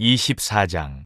24장.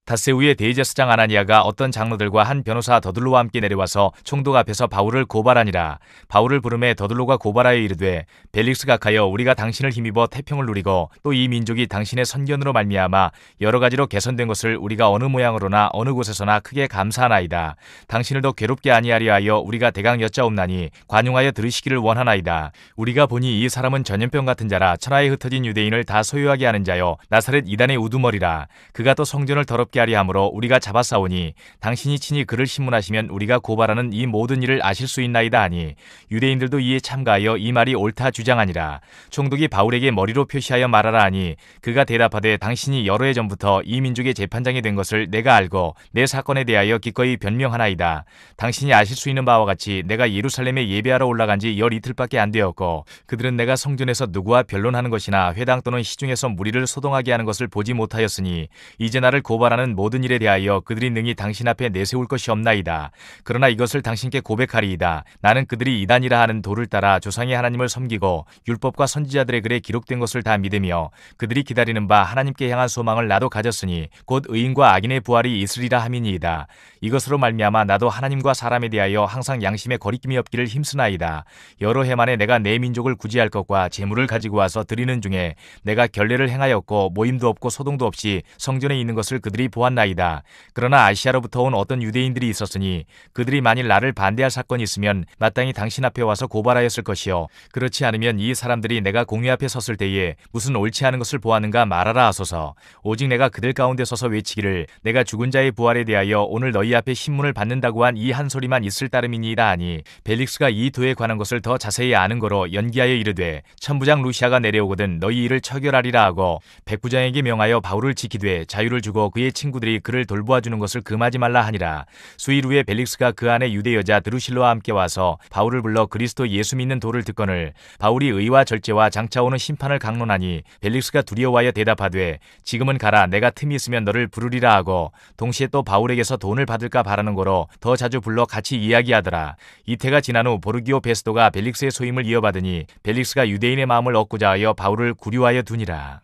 닷새 후에 대제사장 아나니아가 어떤 장로들과 한 변호사 더둘로와 함께 내려와서 총독 앞에서 바울을 고발하니라. 바울을 부르매 더둘로가 고발하여 이르되, 벨릭스 각하여, 우리가 당신을 힘입어 태평을 누리고 또 이 민족이 당신의 선견으로 말미암아 여러 가지로 개선된 것을 우리가 어느 모양으로나 어느 곳에서나 크게 감사하나이다. 당신을 더 괴롭게 아니하려 하여 우리가 대강 여짜옵나니 관용하여 들으시기를 원하나이다. 우리가 보니 이 사람은 전염병 같은 자라 천하에 흩어진 유대인을 다 소유하게 하는 자요 나사렛 이단의 우두머리라. 그가 또 성전을 더럽게 하려 함으로 우리가 잡아싸우니 당신이 친히 그를 신문하시면 우리가 고발하는 이 모든 일을 아실 수 있나이다 하니, 유대인들도 이에 참가하여 이 말이 옳다 주장하니라. 총독이 바울에게 머리로 표시하여 말하라 하니, 그가 대답하되, 당신이 여러 해 전부터 이 민족의 재판장이 된 것을 내가 알고 내 사건에 대하여 기꺼이 변명하나이다. 당신이 아실 수 있는 바와 같이 내가 예루살렘에 예배하러 올라간 지 열 이틀밖에 안 되었고, 그들은 내가 성전에서 누구와 변론하는 것이나 회당 또는 시중에서 무리를 소동하게 하는 것을 보지 못하였으니, 이제 나를 고발하는 모든 일에 대하여 그들이 능히 당신 앞에 내세울 것이 없나이다. 그러나 이것을 당신께 고백하리이다. 나는 그들이 이단이라 하는 도를 따라 조상의 하나님을 섬기고 율법과 선지자들의 글에 기록된 것을 다 믿으며 그들이 기다리는 바 하나님께 향한 소망을 나도 가졌으니 곧 의인과 악인의 부활이 있으리라 함이니이다. 이것으로 말미암아 나도 하나님과 사람에 대하여 항상 양심에 거리낌이 없기를 힘쓰나이다. 여러 해 만에 내가 내 민족을 구제할 것과 재물을 가지고 와서 드리는 중에 내가 결례를 행하였고 모임도 없고 소동도 없이 성전에 있는 것을 그들이 보았나이다. 그러나 아시아로부터 온 어떤 유대인들이 있었으니 그들이 만일 나를 반대할 사건이 있으면 마땅히 당신 앞에 와서 고발하였을 것이요, 그렇지 않으면 이 사람들이 내가 공회 앞에 섰을 때에 무슨 옳지 않은 것을 보았는가 말하라 하소서. 오직 내가 그들 가운데 서서 외치기를, 내가 죽은 자의 부활에 대하여 오늘 너희 앞에 신문을 받는다고 한 이 한 소리만 있을 따름이니이다 하니, 벨릭스가 이 도에 관한 것을 더 자세히 아는 거로 연기하여 이르되, 천부장 루시아가 내려오거든 너희 일을 처결하리라 하고 백부장에게 명하여 바울을 지키되 자유를 주고 그의 친구들이 그를 돌보아주는 것을 금하지 말라 하니라. 수일 후에 벨릭스가 그 안에 유대 여자 드루실로와 함께 와서 바울을 불러 그리스도 예수 믿는 도를 듣거늘 바울이 의와 절제와 장차 오는 심판을 강론하니, 벨릭스가 두려워하여 대답하되, 지금은 가라. 내가 틈이 있으면 너를 부르리라 하고 동시에 또 바울에게서 돈을 받을까 바라는 거로 더 자주 불러 같이 이야기하더라. 이태가 지난 후 보르기오 베스도가 벨릭스의 소임을 이어받으니 벨릭스가 유대인의 마음을 얻고자 하여 바울을 구류하여 두니라.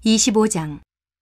25장.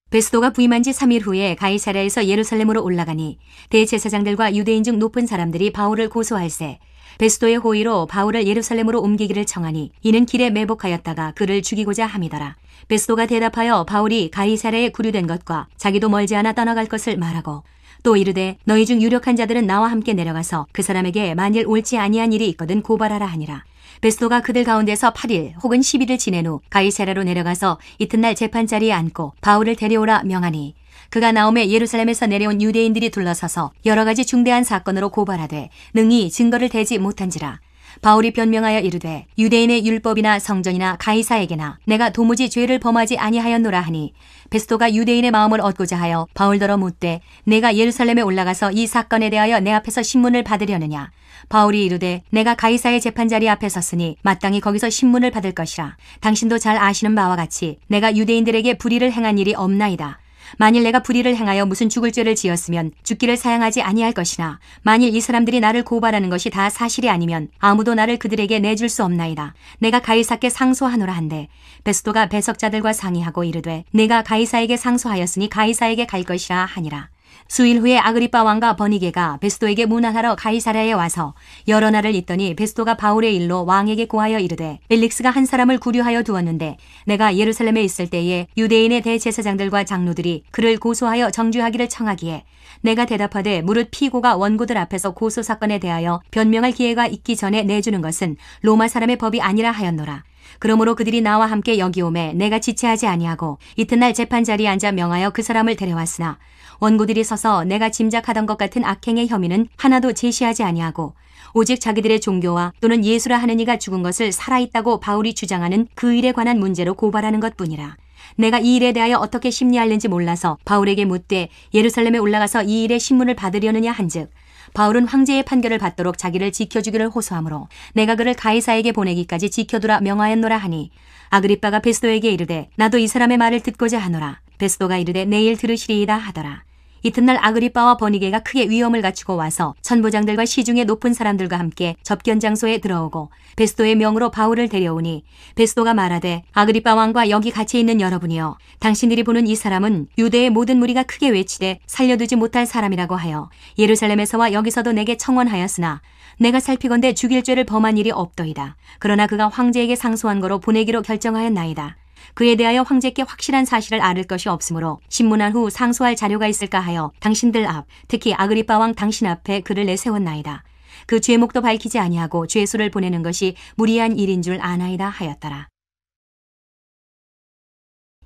베스도가 부임한 지 3일 후에 가이사랴에서 예루살렘으로 올라가니 대제사장들과 유대인 중 높은 사람들이 바울을 고소할세, 베스도의 호의로 바울을 예루살렘으로 옮기기를 청하니 이는 길에 매복하였다가 그를 죽이고자 함이더라. 베스도가 대답하여 바울이 가이사랴에 구류된 것과 자기도 멀지 않아 떠나갈 것을 말하고 또 이르되, 너희 중 유력한 자들은 나와 함께 내려가서 그 사람에게 만일 옳지 아니한 일이 있거든 고발하라 하니라. 베스도가 그들 가운데서 8일 혹은 10일을 지낸 후 가이사랴로 내려가서 이튿날 재판자리에 앉고 바울을 데려오라 명하니, 그가 나오매 예루살렘에서 내려온 유대인들이 둘러서서 여러 가지 중대한 사건으로 고발하되 능히 증거를 대지 못한지라. 바울이 변명하여 이르되, 유대인의 율법이나 성전이나 가이사에게나 내가 도무지 죄를 범하지 아니하였노라 하니, 베스도가 유대인의 마음을 얻고자 하여 바울더러 묻되, 내가 예루살렘에 올라가서 이 사건에 대하여 내 앞에서 신문을 받으려느냐? 바울이 이르되, 내가 가이사의 재판자리 앞에 섰으니 마땅히 거기서 신문을 받을 것이라. 당신도 잘 아시는 바와 같이 내가 유대인들에게 불의를 행한 일이 없나이다. 만일 내가 불의를 행하여 무슨 죽을 죄를 지었으면 죽기를 사양하지 아니할 것이나, 만일 이 사람들이 나를 고발하는 것이 다 사실이 아니면 아무도 나를 그들에게 내줄 수 없나이다. 내가 가이사께 상소하노라 한데, 베스도가 배석자들과 상의하고 이르되, 내가 가이사에게 상소하였으니 가이사에게 갈 것이라 하니라. 수일 후에 아그리빠 왕과 버니게가 베스도에게 문안하러 가이사랴에 와서 여러 날을 있더니 베스도가 바울의 일로 왕에게 고하여 이르되, 벨릭스가 한 사람을 구류하여 두었는데 내가 예루살렘에 있을 때에 유대인의 대제사장들과 장로들이 그를 고소하여 정죄하기를 청하기에 내가 대답하되, 무릇 피고가 원고들 앞에서 고소 사건에 대하여 변명할 기회가 있기 전에 내주는 것은 로마 사람의 법이 아니라 하였노라. 그러므로 그들이 나와 함께 여기 오매 내가 지체하지 아니하고 이튿날 재판자리에 앉아 명하여 그 사람을 데려왔으나, 원고들이 서서 내가 짐작하던 것 같은 악행의 혐의는 하나도 제시하지 아니하고 오직 자기들의 종교와 또는 예수라 하는 이가 죽은 것을 살아있다고 바울이 주장하는 그 일에 관한 문제로 고발하는 것뿐이라. 내가 이 일에 대하여 어떻게 심리하는지 몰라서 바울에게 묻되, 예루살렘에 올라가서 이 일의 신문을 받으려느냐 한즉, 바울은 황제의 판결을 받도록 자기를 지켜주기를 호소하므로 내가 그를 가이사에게 보내기까지 지켜두라 명하였노라 하니, 아그리빠가 베스도에게 이르되, 나도 이 사람의 말을 듣고자 하노라. 베스도가 이르되, 내일 들으시리이다 하더라. 이튿날 아그리빠와 버니게가 크게 위험을 갖추고 와서 천부장들과 시중의 높은 사람들과 함께 접견 장소에 들어오고 베스도의 명으로 바울을 데려오니 베스도가 말하되 아그리빠 왕과 여기 같이 있는 여러분이여 당신들이 보는 이 사람은 유대의 모든 무리가 크게 외치되 살려두지 못할 사람이라고 하여 예루살렘에서와 여기서도 내게 청원하였으나 내가 살피건대 죽일 죄를 범한 일이 없더이다. 그러나 그가 황제에게 상소한 거로 보내기로 결정하였나이다. 그에 대하여 황제께 확실한 사실을 알을 것이 없으므로 신문한 후 상소할 자료가 있을까 하여 당신들 앞, 특히 아그리빠 왕 당신 앞에 그를 내세웠나이다. 그 죄목도 밝히지 아니하고 죄수를 보내는 것이 무리한 일인 줄 아나이다 하였더라.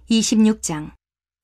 26장.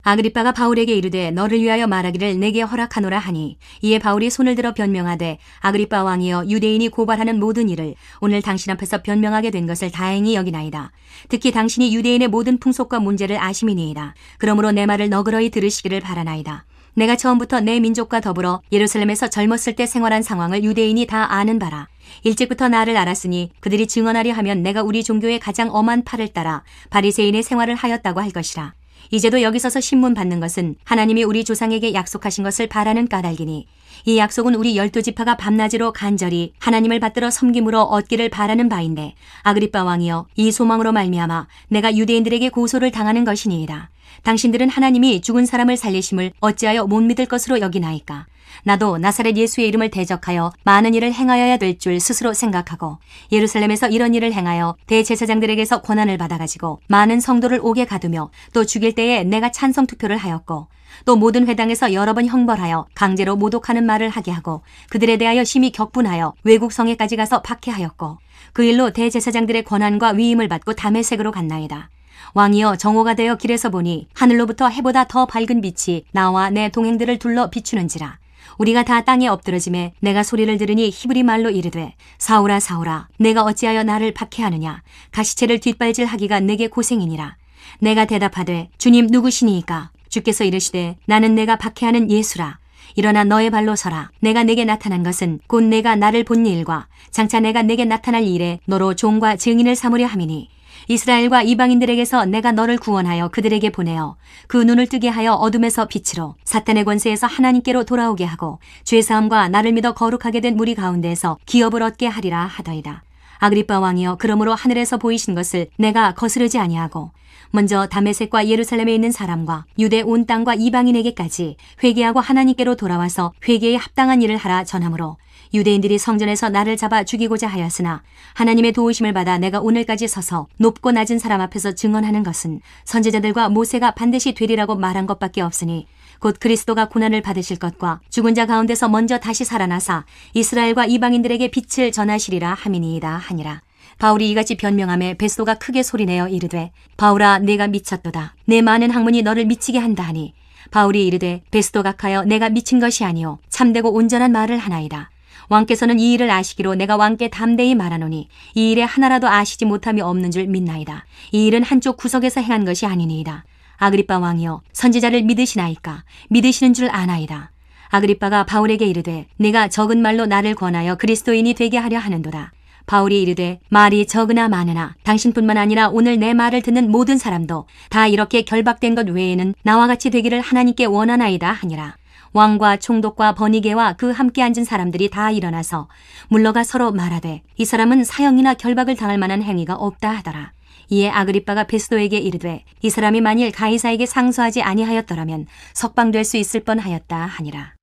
아그리빠가 바울에게 이르되 너를 위하여 말하기를 내게 허락하노라 하니 이에 바울이 손을 들어 변명하되 아그리빠 왕이여 유대인이 고발하는 모든 일을 오늘 당신 앞에서 변명하게 된 것을 다행히 여기나이다. 특히 당신이 유대인의 모든 풍속과 문제를 아심이니이다. 그러므로 내 말을 너그러이 들으시기를 바라나이다. 내가 처음부터 내 민족과 더불어 예루살렘에서 젊었을 때 생활한 상황을 유대인이 다 아는 바라. 일찍부터 나를 알았으니 그들이 증언하려 하면 내가 우리 종교의 가장 엄한 팔을 따라 바리새인의 생활을 하였다고 할 것이라. 이제도 여기 서서 신문 받는 것은 하나님이 우리 조상에게 약속하신 것을 바라는 까닭이니 이 약속은 우리 12지파가 밤낮으로 간절히 하나님을 받들어 섬김으로 얻기를 바라는 바인데 아그리빠 왕이여 이 소망으로 말미암아 내가 유대인들에게 고소를 당하는 것이니이다. 당신들은 하나님이 죽은 사람을 살리심을 어찌하여 못 믿을 것으로 여기나이까. 나도 나사렛 예수의 이름을 대적하여 많은 일을 행하여야 될 줄 스스로 생각하고 예루살렘에서 이런 일을 행하여 대제사장들에게서 권한을 받아가지고 많은 성도를 옥에 가두며 또 죽일 때에 내가 찬성 투표를 하였고 또 모든 회당에서 여러 번 형벌하여 강제로 모독하는 말을 하게 하고 그들에 대하여 심히 격분하여 외국 성에까지 가서 박해하였고 그 일로 대제사장들의 권한과 위임을 받고 다메섹으로 갔나이다. 왕이여 정오가 되어 길에서 보니 하늘로부터 해보다 더 밝은 빛이 나와 내 동행들을 둘러 비추는지라. 우리가 다 땅에 엎드러짐에 내가 소리를 들으니 히브리 말로 이르되 사울아 사울아 내가 어찌하여 나를 박해하느냐. 가시체를 뒷발질하기가 내게 고생이니라. 내가 대답하되 주님 누구시니이까. 주께서 이르시되 나는 내가 박해하는 예수라. 일어나 너의 발로 서라. 내가 내게 나타난 것은 곧 내가 나를 본 일과 장차 내가 내게 나타날 일에 너로 종과 증인을 삼으려 함이니 이스라엘과 이방인들에게서 내가 너를 구원하여 그들에게 보내어 그 눈을 뜨게 하여 어둠에서 빛으로 사탄의 권세에서 하나님께로 돌아오게 하고 죄사함과 나를 믿어 거룩하게 된 무리 가운데에서 기업을 얻게 하리라 하더이다. 아그리빠 왕이여 그러므로 하늘에서 보이신 것을 내가 거스르지 아니하고 먼저 다메섹과 예루살렘에 있는 사람과 유대 온 땅과 이방인에게까지 회개하고 하나님께로 돌아와서 회개에 합당한 일을 하라 전하므로 유대인들이 성전에서 나를 잡아 죽이고자 하였으나 하나님의 도우심을 받아 내가 오늘까지 서서 높고 낮은 사람 앞에서 증언하는 것은 선지자들과 모세가 반드시 되리라고 말한 것밖에 없으니 곧 그리스도가 고난을 받으실 것과 죽은 자 가운데서 먼저 다시 살아나사 이스라엘과 이방인들에게 빛을 전하시리라 함이니이다 하니라. 바울이 이같이 변명하며 베스도가 크게 소리내어 이르되 바울아 내가 미쳤도다. 내 많은 학문이 너를 미치게 한다 하니 바울이 이르되 베스도 각하여 내가 미친 것이 아니요 참되고 온전한 말을 하나이다. 왕께서는 이 일을 아시기로 내가 왕께 담대히 말하노니 이 일에 하나라도 아시지 못함이 없는 줄 믿나이다. 이 일은 한쪽 구석에서 행한 것이 아니니이다. 아그리빠 왕이여 선지자를 믿으시나이까. 믿으시는 줄 아나이다. 아그리빠가 바울에게 이르되 네가 적은 말로 나를 권하여 그리스도인이 되게 하려 하는도다. 바울이 이르되 말이 적으나 많으나 당신뿐만 아니라 오늘 내 말을 듣는 모든 사람도 다 이렇게 결박된 것 외에는 나와 같이 되기를 하나님께 원하나이다 하니라. 왕과 총독과 버니게와 그 함께 앉은 사람들이 다 일어나서 물러가 서로 말하되 이 사람은 사형이나 결박을 당할 만한 행위가 없다 하더라. 이에 아그리빠가 베스도에게 이르되 이 사람이 만일 가이사에게 상소하지 아니하였더라면 석방될 수 있을 뻔하였다 하니라.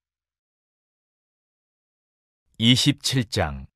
27장.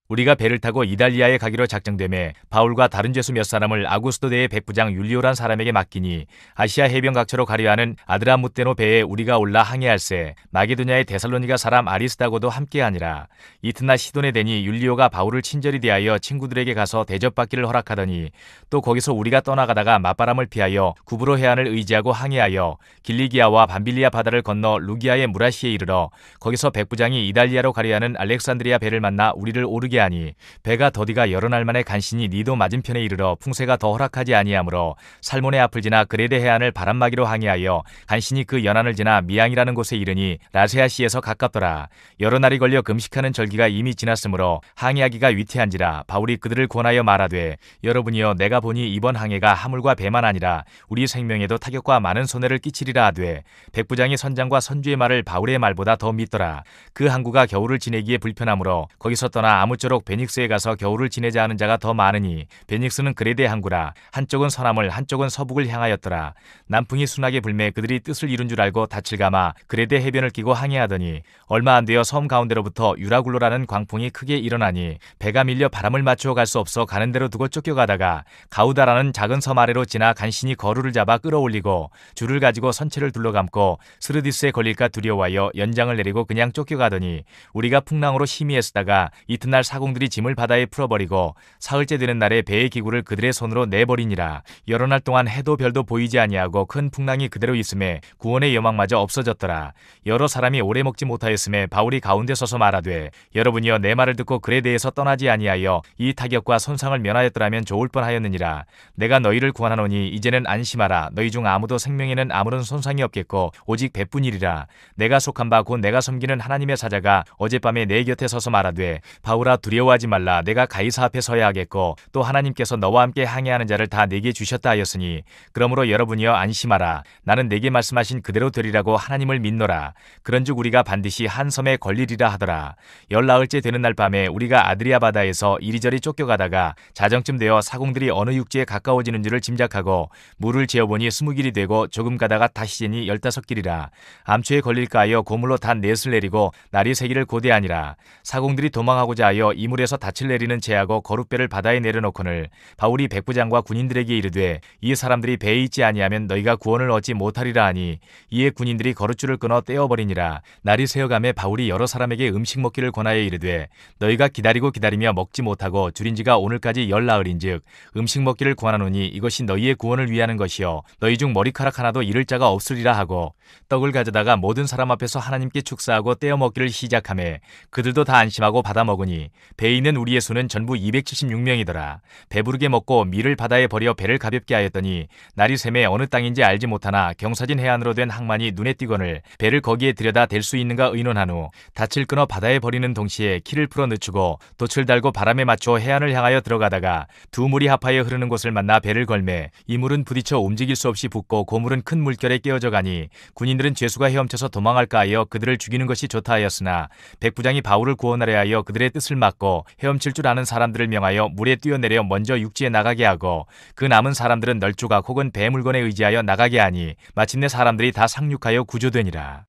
우리가 배를 타고 이달리아에 가기로 작정되매 바울과 다른 죄수 몇 사람을 아구스도 대의 백부장 율리오란 사람에게 맡기니 아시아 해변 각처로 가려 하는 아드라무떼노 배에 우리가 올라 항해할세 마게도냐의 데살로니가 사람 아리스다고도 함께하니라. 이튿날 시돈에 되니 율리오가 바울을 친절히 대하여 친구들에게 가서 대접받기를 허락하더니 또 거기서 우리가 떠나가다가 맞바람을 피하여 구브로 해안을 의지하고 항해하여 길리기아와 밤빌리아 바다를 건너 루기아의 무라시에 이르러 거기서 백부장이 이달리아로 가려 하는 알렉산드리아 배를 만나 우리를 오르게 이르게 하니 배가 더디가 여러 날 만에 간신히 니도 맞은편에 이르러 풍세가 더 허락하지 아니하므로 살몬의 앞을 지나 그레데 해안을 바람막이로 항해하여 간신히 그 연안을 지나 미양이라는 곳에 이르니 라세아시에서 가깝더라. 여러 날이 걸려 금식하는 절기가 이미 지났으므로 항해하기가 위태한지라 바울이 그들을 권하여 말하되 여러분이여 내가 보니 이번 항해가 하물과 배만 아니라 우리 생명에도 타격과 많은 손해를 끼치리라 하되 백부장이 선장과 선주의 말을 바울의 말보다 더 믿더라. 그 항구가 겨울을 지내기에 불편하므로 거기서 떠나 아무쪼록 베닉스에 가서 겨울을 지내자 하는 자가 더 많으니 베닉스는 그레데 항구라. 한쪽은 서남을 한쪽은 서북을 향하였더라. 남풍이 순하게 불매 그들이 뜻을 이룬 줄 알고 닻을 감아 그레데 해변을 끼고 항해하더니 얼마 안 되어 섬 가운데로부터 유라굴로라는 광풍이 크게 일어나니 배가 밀려 바람을 맞추어 갈 수 없어 가는 대로 두고 쫓겨가다가 가우다라는 작은 섬 아래로 지나 간신히 거루를 잡아 끌어올리고 줄을 가지고 선체를 둘러감고 스르디스에 걸릴까 두려워하여 연장을 내리고 그냥 쫓겨가더니 우리가 풍랑으로 심히 애쓰다가 이튿날 사공들이 짐을 바다에 풀어버리고 사흘째 되는 날에 배의 기구를 그들의 손으로 내버리니라. 여러 날 동안 해도 별도 보이지 아니하고 큰 풍랑이 그대로 있음에 구원의 여망마저 없어졌더라. 여러 사람이 오래 먹지 못하였음에 바울이 가운데 서서 말하되 여러분이여 내 말을 듣고 그레데에서 떠나지 아니하여 이 타격과 손상을 면하였더라면 좋을 뻔하였느니라. 내가 너희를 구원하노니 이제는 안심하라. 너희 중 아무도 생명에는 아무런 손상이 없겠고 오직 배뿐이리라. 내가 속한 바 곧 내가 섬기는 하나님의 사자가 어젯밤에 내 곁에 서서 말하되 바울아 두려워하지 말라. 내가 가이사 앞에 서야 하겠고 또 하나님께서 너와 함께 항해하는 자를 다 내게 주셨다 하였으니 그러므로 여러분이여 안심하라. 나는 내게 말씀하신 그대로 되리라고 하나님을 믿노라. 그런즉 우리가 반드시 한 섬에 걸리리라 하더라. 열나흘째 되는 날 밤에 우리가 아드리아 바다에서 이리저리 쫓겨가다가 자정쯤 되어 사공들이 어느 육지에 가까워지는 줄을 짐작하고 물을 재어보니 20길이 되고 조금 가다가 다시 재니 15길이라. 암초에 걸릴까 하여 고물로 단 넷을 내리고 날이 새기를 고대하니라. 사공들이 도망하고자 하여 이물에서 닻을 내리는 채하고 거룻배를 바다에 내려놓거늘 바울이 백부장과 군인들에게 이르되 이 사람들이 배에 있지 아니하면 너희가 구원을 얻지 못하리라 하니 이에 군인들이 거룻줄을 끊어 떼어버리니라. 날이 새어가매 바울이 여러 사람에게 음식 먹기를 권하여 이르되 너희가 기다리고 기다리며 먹지 못하고 줄인 지가 오늘까지 열나흘인즉 음식 먹기를 권하노니 이것이 너희의 구원을 위하는 것이요 너희 중 머리카락 하나도 잃을 자가 없으리라 하고 떡을 가져다가 모든 사람 앞에서 하나님께 축사하고 떼어 먹기를 시작하매 그들도 다 안심하고 받아 먹으니 배에 있는 우리의 수는 전부 276명이더라. 배부르게 먹고 밀을 바다에 버려 배를 가볍게 하였더니 날이 새매 어느 땅인지 알지 못하나 경사진 해안으로 된 항만이 눈에 띄거늘 배를 거기에 들여다 댈 수 있는가 의논한 후 닻을 끊어 바다에 버리는 동시에 키를 풀어 늦추고 돛을 달고 바람에 맞춰 해안을 향하여 들어가다가 두 물이 합하여 흐르는 곳을 만나 배를 걸매 이 물은 부딪혀 움직일 수 없이 붓고 고물은 큰 물결에 깨어져 가니 군인들은 죄수가 헤엄쳐서 도망할까 하여 그들을 죽이는 것이 좋다 하였으나 백부장이 바울을 구원하려 하여 그들의 뜻을 막고 헤엄칠 줄 아는 사람들을 명하여 물에 뛰어내려 먼저 육지에 나가게 하고 그 남은 사람들은 널조각 혹은 배 물건에 의지하여 나가게 하니 마침내 사람들이 다 상륙하여 구조되니라.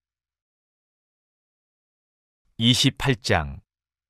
28장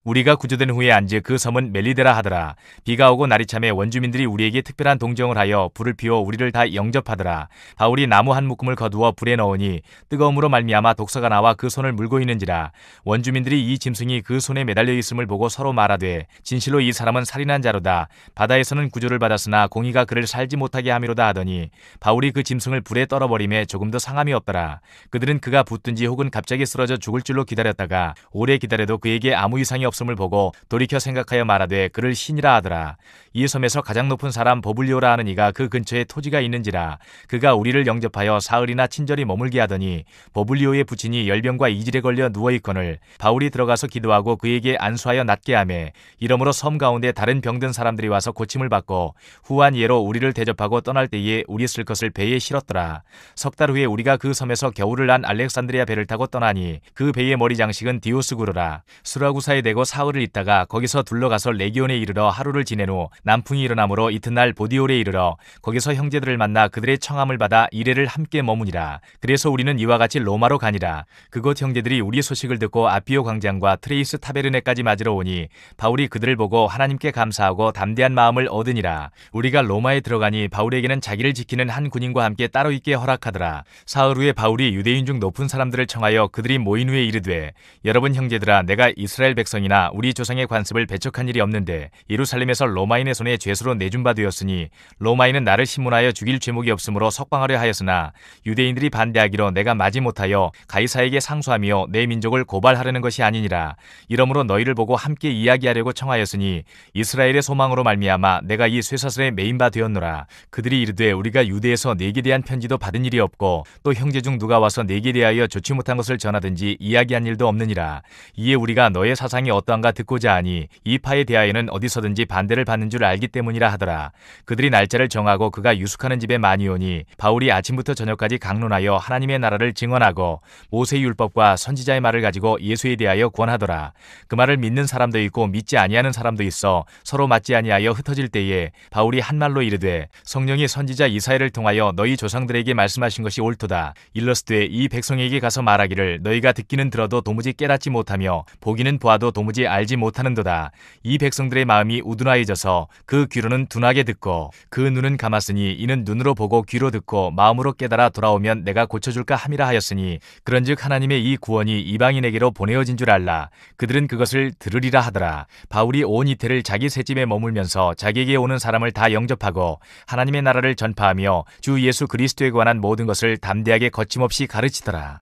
우리가 구조된 후에 안지 그 섬은 멜리데라 하더라. 비가 오고 날이 참에 원주민들이 우리에게 특별한 동정을 하여 불을 피워 우리를 다 영접하더라. 바울이 나무 한 묶음을 거두어 불에 넣으니 뜨거움으로 말미암아 독소가 나와 그 손을 물고 있는지라. 원주민들이 이 짐승이 그 손에 매달려 있음을 보고 서로 말하되 진실로 이 사람은 살인한 자로다. 바다에서는 구조를 받았으나 공의가 그를 살지 못하게 함이로다 하더니 바울이 그 짐승을 불에 떨어버림에 조금도 상함이 없더라. 그들은 그가 붙든지 혹은 갑자기 쓰러져 죽을 줄로 기다렸다가 오래 기다려도 그에게 아무 이상이 없음을 보고 돌이켜 생각하여 말하되 그를 신이라 하더라. 이 섬에서 가장 높은 사람 버블리오라 하는 이가 그 근처에 토지가 있는지라. 그가 우리를 영접하여 사흘이나 친절히 머물게 하더니 버블리오의 부친이 열병과 이질에 걸려 누워있거늘 바울이 들어가서 기도하고 그에게 안수하여 낫게 하매 이러므로 섬 가운데 다른 병든 사람들이 와서 고침을 받고 후한 예로 우리를 대접하고 떠날 때에 우리 쓸 것을 배에 실었더라. 석 달 후에 우리가 그 섬에서 겨울을 난 알렉산드리아 배를 타고 떠나니 그 배의 머리 장식은 디오스구로라. 수라구사에 대고 사흘을 있다가 거기서 둘러가서 레기온에 이르러 하루를 지낸 후 남풍이 일어나므로 이튿날 보디올에 이르러 거기서 형제들을 만나 그들의 청함을 받아 이레를 함께 머무니라. 그래서 우리는 이와 같이 로마로 가니라. 그곳 형제들이 우리 소식을 듣고 아피오 광장과 트레이스 타베르네까지 맞으러 오니 바울이 그들을 보고 하나님께 감사하고 담대한 마음을 얻으니라. 우리가 로마에 들어가니 바울에게는 자기를 지키는 한 군인과 함께 따로 있게 허락하더라. 사흘 후에 바울이 유대인 중 높은 사람들을 청하여 그들이 모인 후에 이르되 여러분 형제들아 내가 이스라엘 백성이나 있으나 우리 조상의 관습을 배척한 일이 없는데 예루살렘에서 로마인의 손에 죄수로 내준 바 되었으니 로마인은 나를 신문하여 죽일 죄목이 없으므로 석방하려 하였으나 유대인들이 반대하기로 내가 마지못하여 가이사에게 상소하며 내 민족을 고발하려는 것이 아니니라. 이러므로 너희를 보고 함께 이야기하려고 청하였으니 이스라엘의 소망으로 말미암아 내가 이 쇠사슬에 매인 바 되었노라. 그들이 이르되 우리가 유대에서 네게 대한 편지도 받은 일이 없고 또 형제 중 누가 와서 네게 대하여 좋지 못한 것을 전하든지 이야기한 일도 없느니라. 이에 우리가 너의 사상이 어떠한가 듣고자 하니 이 파에 대하여는 어디서든지 반대를 받는 줄 알기 때문이라 하더라. 그들이 날짜를 정하고 그가 유숙하는 집에 많이 오니 바울이 아침부터 저녁까지 강론하여 하나님의 나라를 증언하고 모세의 율법과 선지자의 말을 가지고 예수에 대하여 권하더라. 그 말을 믿는 사람도 있고 믿지 아니하는 사람도 있어 서로 맞지 아니하여 흩어질 때에 바울이 한 말로 이르되 성령이 선지자 이사야를 통하여 너희 조상들에게 말씀하신 것이 옳도다. 일러스되 이 백성에게 가서 말하기를 너희가 듣기는 들어도 도무지 깨닫지 못하며 보기는 보아도 도무지 알지 못하는도다. 이 백성들의 마음이 우둔하여져서 그 귀로는 둔하게 듣고 그 눈은 감았으니 이는 눈으로 보고 귀로 듣고 마음으로 깨달아 돌아오면 내가 고쳐줄까 함이라 하였으니 그런즉 하나님의 이 구원이 이방인에게로 보내어진 줄 알라. 그들은 그것을 들으리라 하더라. 바울이 온 이태를 자기 셋집에 머물면서 자기에게 오는 사람을 다 영접하고 하나님의 나라를 전파하며 주 예수 그리스도에 관한 모든 것을 담대하게 거침없이 가르치더라.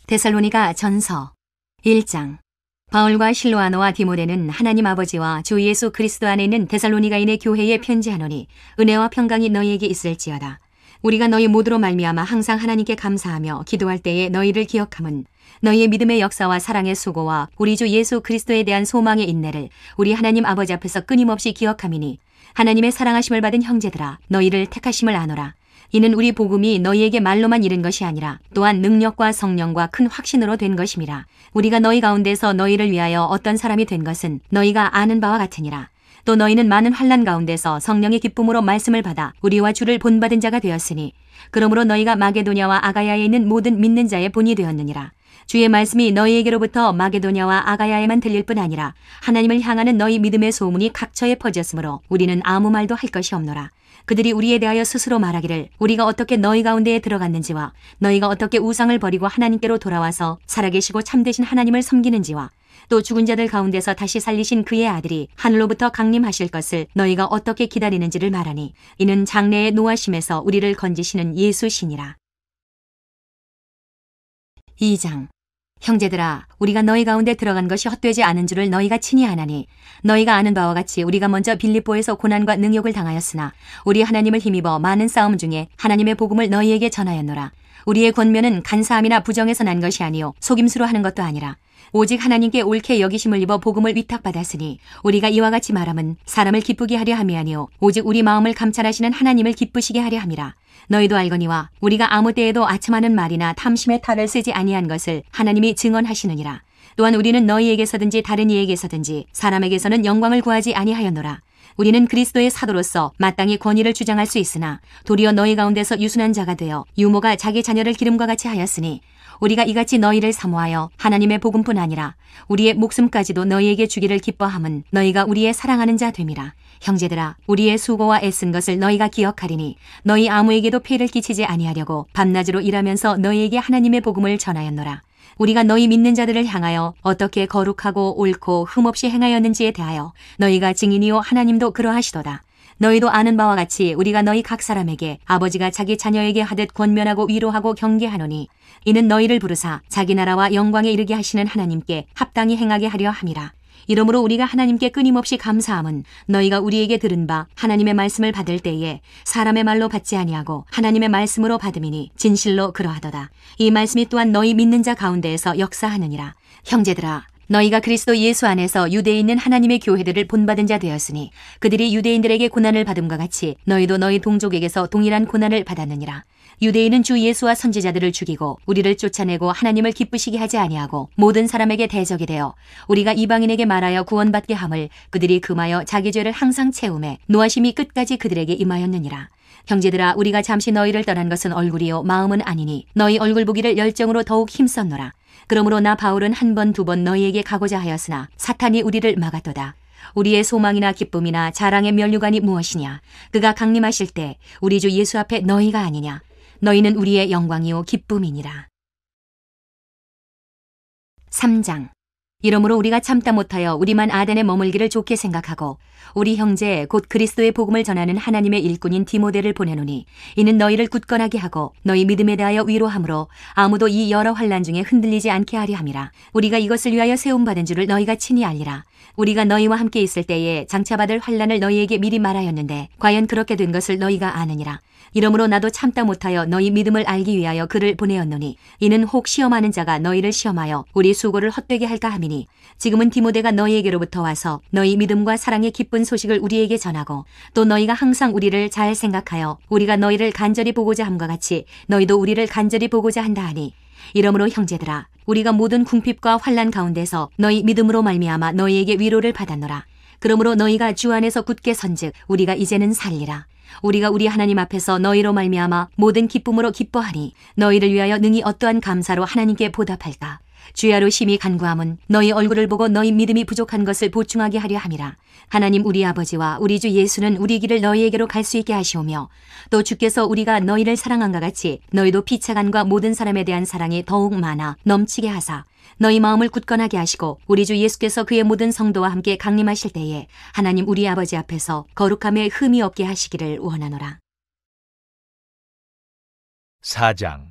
데살로니가 전서 1장. 바울과 실로아노와 디모데는 하나님 아버지와 주 예수 그리스도 안에 있는 데살로니가인의 교회에 편지하노니 은혜와 평강이 너희에게 있을지어다. 우리가 너희 모두로 말미암아 항상 하나님께 감사하며 기도할 때에 너희를 기억함은 너희의 믿음의 역사와 사랑의 수고와 우리 주 예수 그리스도에 대한 소망의 인내를 우리 하나님 아버지 앞에서 끊임없이 기억함이니 하나님의 사랑하심을 받은 형제들아 너희를 택하심을 아노라. 이는 우리 복음이 너희에게 말로만 이른 것이 아니라 또한 능력과 성령과 큰 확신으로 된 것임이라. 우리가 너희 가운데서 너희를 위하여 어떤 사람이 된 것은 너희가 아는 바와 같으니라. 또 너희는 많은 환난 가운데서 성령의 기쁨으로 말씀을 받아 우리와 주를 본받은 자가 되었으니 그러므로 너희가 마게도냐와 아가야에 있는 모든 믿는 자의 본이 되었느니라. 주의 말씀이 너희에게로부터 마게도냐와 아가야에만 들릴 뿐 아니라 하나님을 향하는 너희 믿음의 소문이 각처에 퍼졌으므로 우리는 아무 말도 할 것이 없노라. 그들이 우리에 대하여 스스로 말하기를 우리가 어떻게 너희 가운데에 들어갔는지와 너희가 어떻게 우상을 버리고 하나님께로 돌아와서 살아계시고 참되신 하나님을 섬기는지와 또 죽은 자들 가운데서 다시 살리신 그의 아들이 하늘로부터 강림하실 것을 너희가 어떻게 기다리는지를 말하니 이는 장래의 노하심에서 우리를 건지시는 예수시니라. 2장. 형제들아 우리가 너희 가운데 들어간 것이 헛되지 않은 줄을 너희가 친히 아나니 너희가 아는 바와 같이 우리가 먼저 빌립보에서 고난과 능욕을 당하였으나 우리 하나님을 힘입어 많은 싸움 중에 하나님의 복음을 너희에게 전하였노라. 우리의 권면은 간사함이나 부정에서 난 것이 아니요 속임수로 하는 것도 아니라 오직 하나님께 옳게 여기심을 입어 복음을 위탁받았으니 우리가 이와 같이 말함은 사람을 기쁘게 하려 함이 아니요 오직 우리 마음을 감찰하시는 하나님을 기쁘시게 하려 함이라. 너희도 알거니와 우리가 아무 때에도 아첨하는 말이나 탐심의 탈을 쓰지 아니한 것을 하나님이 증언하시느니라. 또한 우리는 너희에게서든지 다른 이에게서든지 사람에게서는 영광을 구하지 아니하였노라. 우리는 그리스도의 사도로서 마땅히 권위를 주장할 수 있으나 도리어 너희 가운데서 유순한 자가 되어 유모가 자기 자녀를 기름과 같이 하였으니 우리가 이같이 너희를 사모하여 하나님의 복음뿐 아니라 우리의 목숨까지도 너희에게 주기를 기뻐함은 너희가 우리의 사랑하는 자 됨이라. 형제들아 우리의 수고와 애쓴 것을 너희가 기억하리니 너희 아무에게도 폐를 끼치지 아니하려고 밤낮으로 일하면서 너희에게 하나님의 복음을 전하였노라. 우리가 너희 믿는 자들을 향하여 어떻게 거룩하고 옳고 흠없이 행하였는지에 대하여 너희가 증인이요 하나님도 그러하시도다. 너희도 아는 바와 같이 우리가 너희 각 사람에게 아버지가 자기 자녀에게 하듯 권면하고 위로하고 경계하노니 이는 너희를 부르사 자기 나라와 영광에 이르게 하시는 하나님께 합당히 행하게 하려 함이라. 이러므로 우리가 하나님께 끊임없이 감사함은 너희가 우리에게 들은 바 하나님의 말씀을 받을 때에 사람의 말로 받지 아니하고 하나님의 말씀으로 받음이니 진실로 그러하도다. 이 말씀이 또한 너희 믿는 자 가운데에서 역사하느니라. 형제들아 너희가 그리스도 예수 안에서 유대에 있는 하나님의 교회들을 본받은 자 되었으니 그들이 유대인들에게 고난을 받음과 같이 너희도 너희 동족에게서 동일한 고난을 받았느니라. 유대인은 주 예수와 선지자들을 죽이고 우리를 쫓아내고 하나님을 기쁘시게 하지 아니하고 모든 사람에게 대적이 되어 우리가 이방인에게 말하여 구원받게 함을 그들이 금하여 자기 죄를 항상 채우매 노하심이 끝까지 그들에게 임하였느니라. 형제들아 우리가 잠시 너희를 떠난 것은 얼굴이요 마음은 아니니 너희 얼굴 보기를 열정으로 더욱 힘썼노라. 그러므로 나 바울은 한 번 두 번 너희에게 가고자 하였으나 사탄이 우리를 막았도다. 우리의 소망이나 기쁨이나 자랑의 면류관이 무엇이냐? 그가 강림하실 때 우리 주 예수 앞에 너희가 아니냐? 너희는 우리의 영광이요 기쁨이니라. 3장. 이러므로 우리가 참다 못하여 우리만 아덴에 머물기를 좋게 생각하고 우리 형제 곧 그리스도의 복음을 전하는 하나님의 일꾼인 디모데를 보내노니 이는 너희를 굳건하게 하고 너희 믿음에 대하여 위로함으로 아무도 이 여러 환난 중에 흔들리지 않게 하려 함이라. 우리가 이것을 위하여 세움받은 줄을 너희가 친히 알리라. 우리가 너희와 함께 있을 때에 장차 받을 환난을 너희에게 미리 말하였는데 과연 그렇게 된 것을 너희가 아느니라. 이러므로 나도 참다 못하여 너희 믿음을 알기 위하여 그를 보내었노니 이는 혹 시험하는 자가 너희를 시험하여 우리 수고를 헛되게 할까 함이니 지금은 디모데가 너희에게로부터 와서 너희 믿음과 사랑의 기쁜 소식을 우리에게 전하고 또 너희가 항상 우리를 잘 생각하여 우리가 너희를 간절히 보고자 함과 같이 너희도 우리를 간절히 보고자 한다 하니 이러므로 형제들아 우리가 모든 궁핍과 환난 가운데서 너희 믿음으로 말미암아 너희에게 위로를 받았노라. 그러므로 너희가 주 안에서 굳게 선즉 우리가 이제는 살리라. 우리가 우리 하나님 앞에서 너희로 말미암아 모든 기쁨으로 기뻐하니 너희를 위하여 능히 어떠한 감사로 하나님께 보답할까. 주야로 심히 간구함은 너희 얼굴을 보고 너희 믿음이 부족한 것을 보충하게 하려 함이라. 하나님 우리 아버지와 우리 주 예수는 우리 길을 너희에게로 갈 수 있게 하시오며 또 주께서 우리가 너희를 사랑한가 같이 너희도 피차간과 모든 사람에 대한 사랑이 더욱 많아 넘치게 하사 너희 마음을 굳건하게 하시고 우리 주 예수께서 그의 모든 성도와 함께 강림하실 때에 하나님 우리 아버지 앞에서 거룩함에 흠이 없게 하시기를 원하노라. 4장.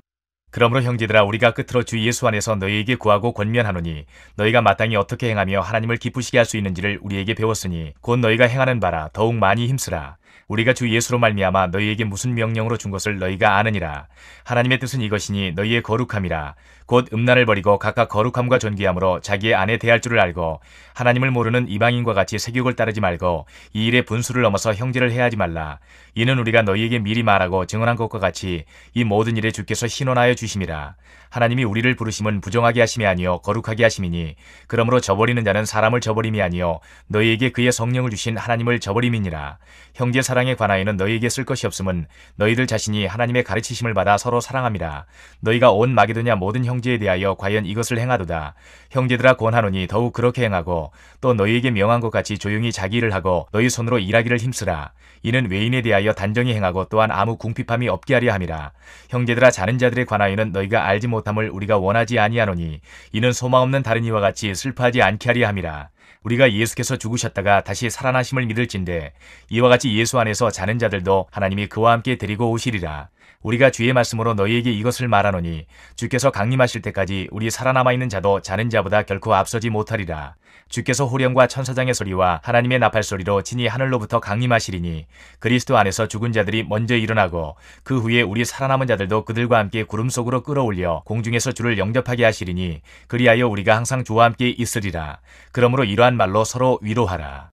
그러므로 형제들아 우리가 끝으로 주 예수 안에서 너희에게 구하고 권면하노니 너희가 마땅히 어떻게 행하며 하나님을 기쁘시게 할 수 있는지를 우리에게 배웠으니 곧 너희가 행하는 바라 더욱 많이 힘쓰라. 우리가 주 예수로 말미암아 너희에게 무슨 명령으로 준 것을 너희가 아느니라. 하나님의 뜻은 이것이니 너희의 거룩함이라. 곧 음란을 버리고 각각 거룩함과 존귀함으로 자기의 아내 대할 줄을 알고 하나님을 모르는 이방인과 같이 세욕을 따르지 말고 이 일의 분수를 넘어서 형제를 해하지 말라. 이는 우리가 너희에게 미리 말하고 증언한 것과 같이 이 모든 일에 주께서 신원하여 주심이라. 하나님이 우리를 부르심은 부정하게 하심이 아니요 거룩하게 하심이니 그러므로 저버리는 자는 사람을 저버림이 아니요 너희에게 그의 성령을 주신 하나님을 저버림이니라. 형제 사랑에 관하여는 너희에게 쓸 것이 없음은 너희들 자신이 하나님의 가르치심을 받아 서로 사랑함이라. 너희가 온 마게도냐 모든 형제에 대하여 과연 이것을 행하도다. 형제들아 권하노니 더욱 그렇게 행하고 또 너희에게 명한 것 같이 조용히 자기 일을 하고 너희 손으로 일하기를 힘쓰라. 이는 외인에 대하여 단정히 행하고 또한 아무 궁핍함이 없게 하려 함이라. 형제들아 자는 자들에 관하여는 너희가 알지 못함을 우리가 원하지 아니하노니 이는 소망 없는 다른 이와 같이 슬퍼하지 않게 하려 함이라. 우리가 예수께서 죽으셨다가 다시 살아나심을 믿을진대 이와 같이 예수 안에서 자는 자들도 하나님이 그와 함께 데리고 오시리라. 우리가 주의 말씀으로 너희에게 이것을 말하노니 주께서 강림하실 때까지 우리 살아남아 있는 자도 자는 자보다 결코 앞서지 못하리라. 주께서 호령과 천사장의 소리와 하나님의 나팔 소리로 친히 하늘로부터 강림하시리니 그리스도 안에서 죽은 자들이 먼저 일어나고 그 후에 우리 살아남은 자들도 그들과 함께 구름 속으로 끌어올려 공중에서 주를 영접하게 하시리니 그리하여 우리가 항상 주와 함께 있으리라. 그러므로 이러한 말로 서로 위로하라.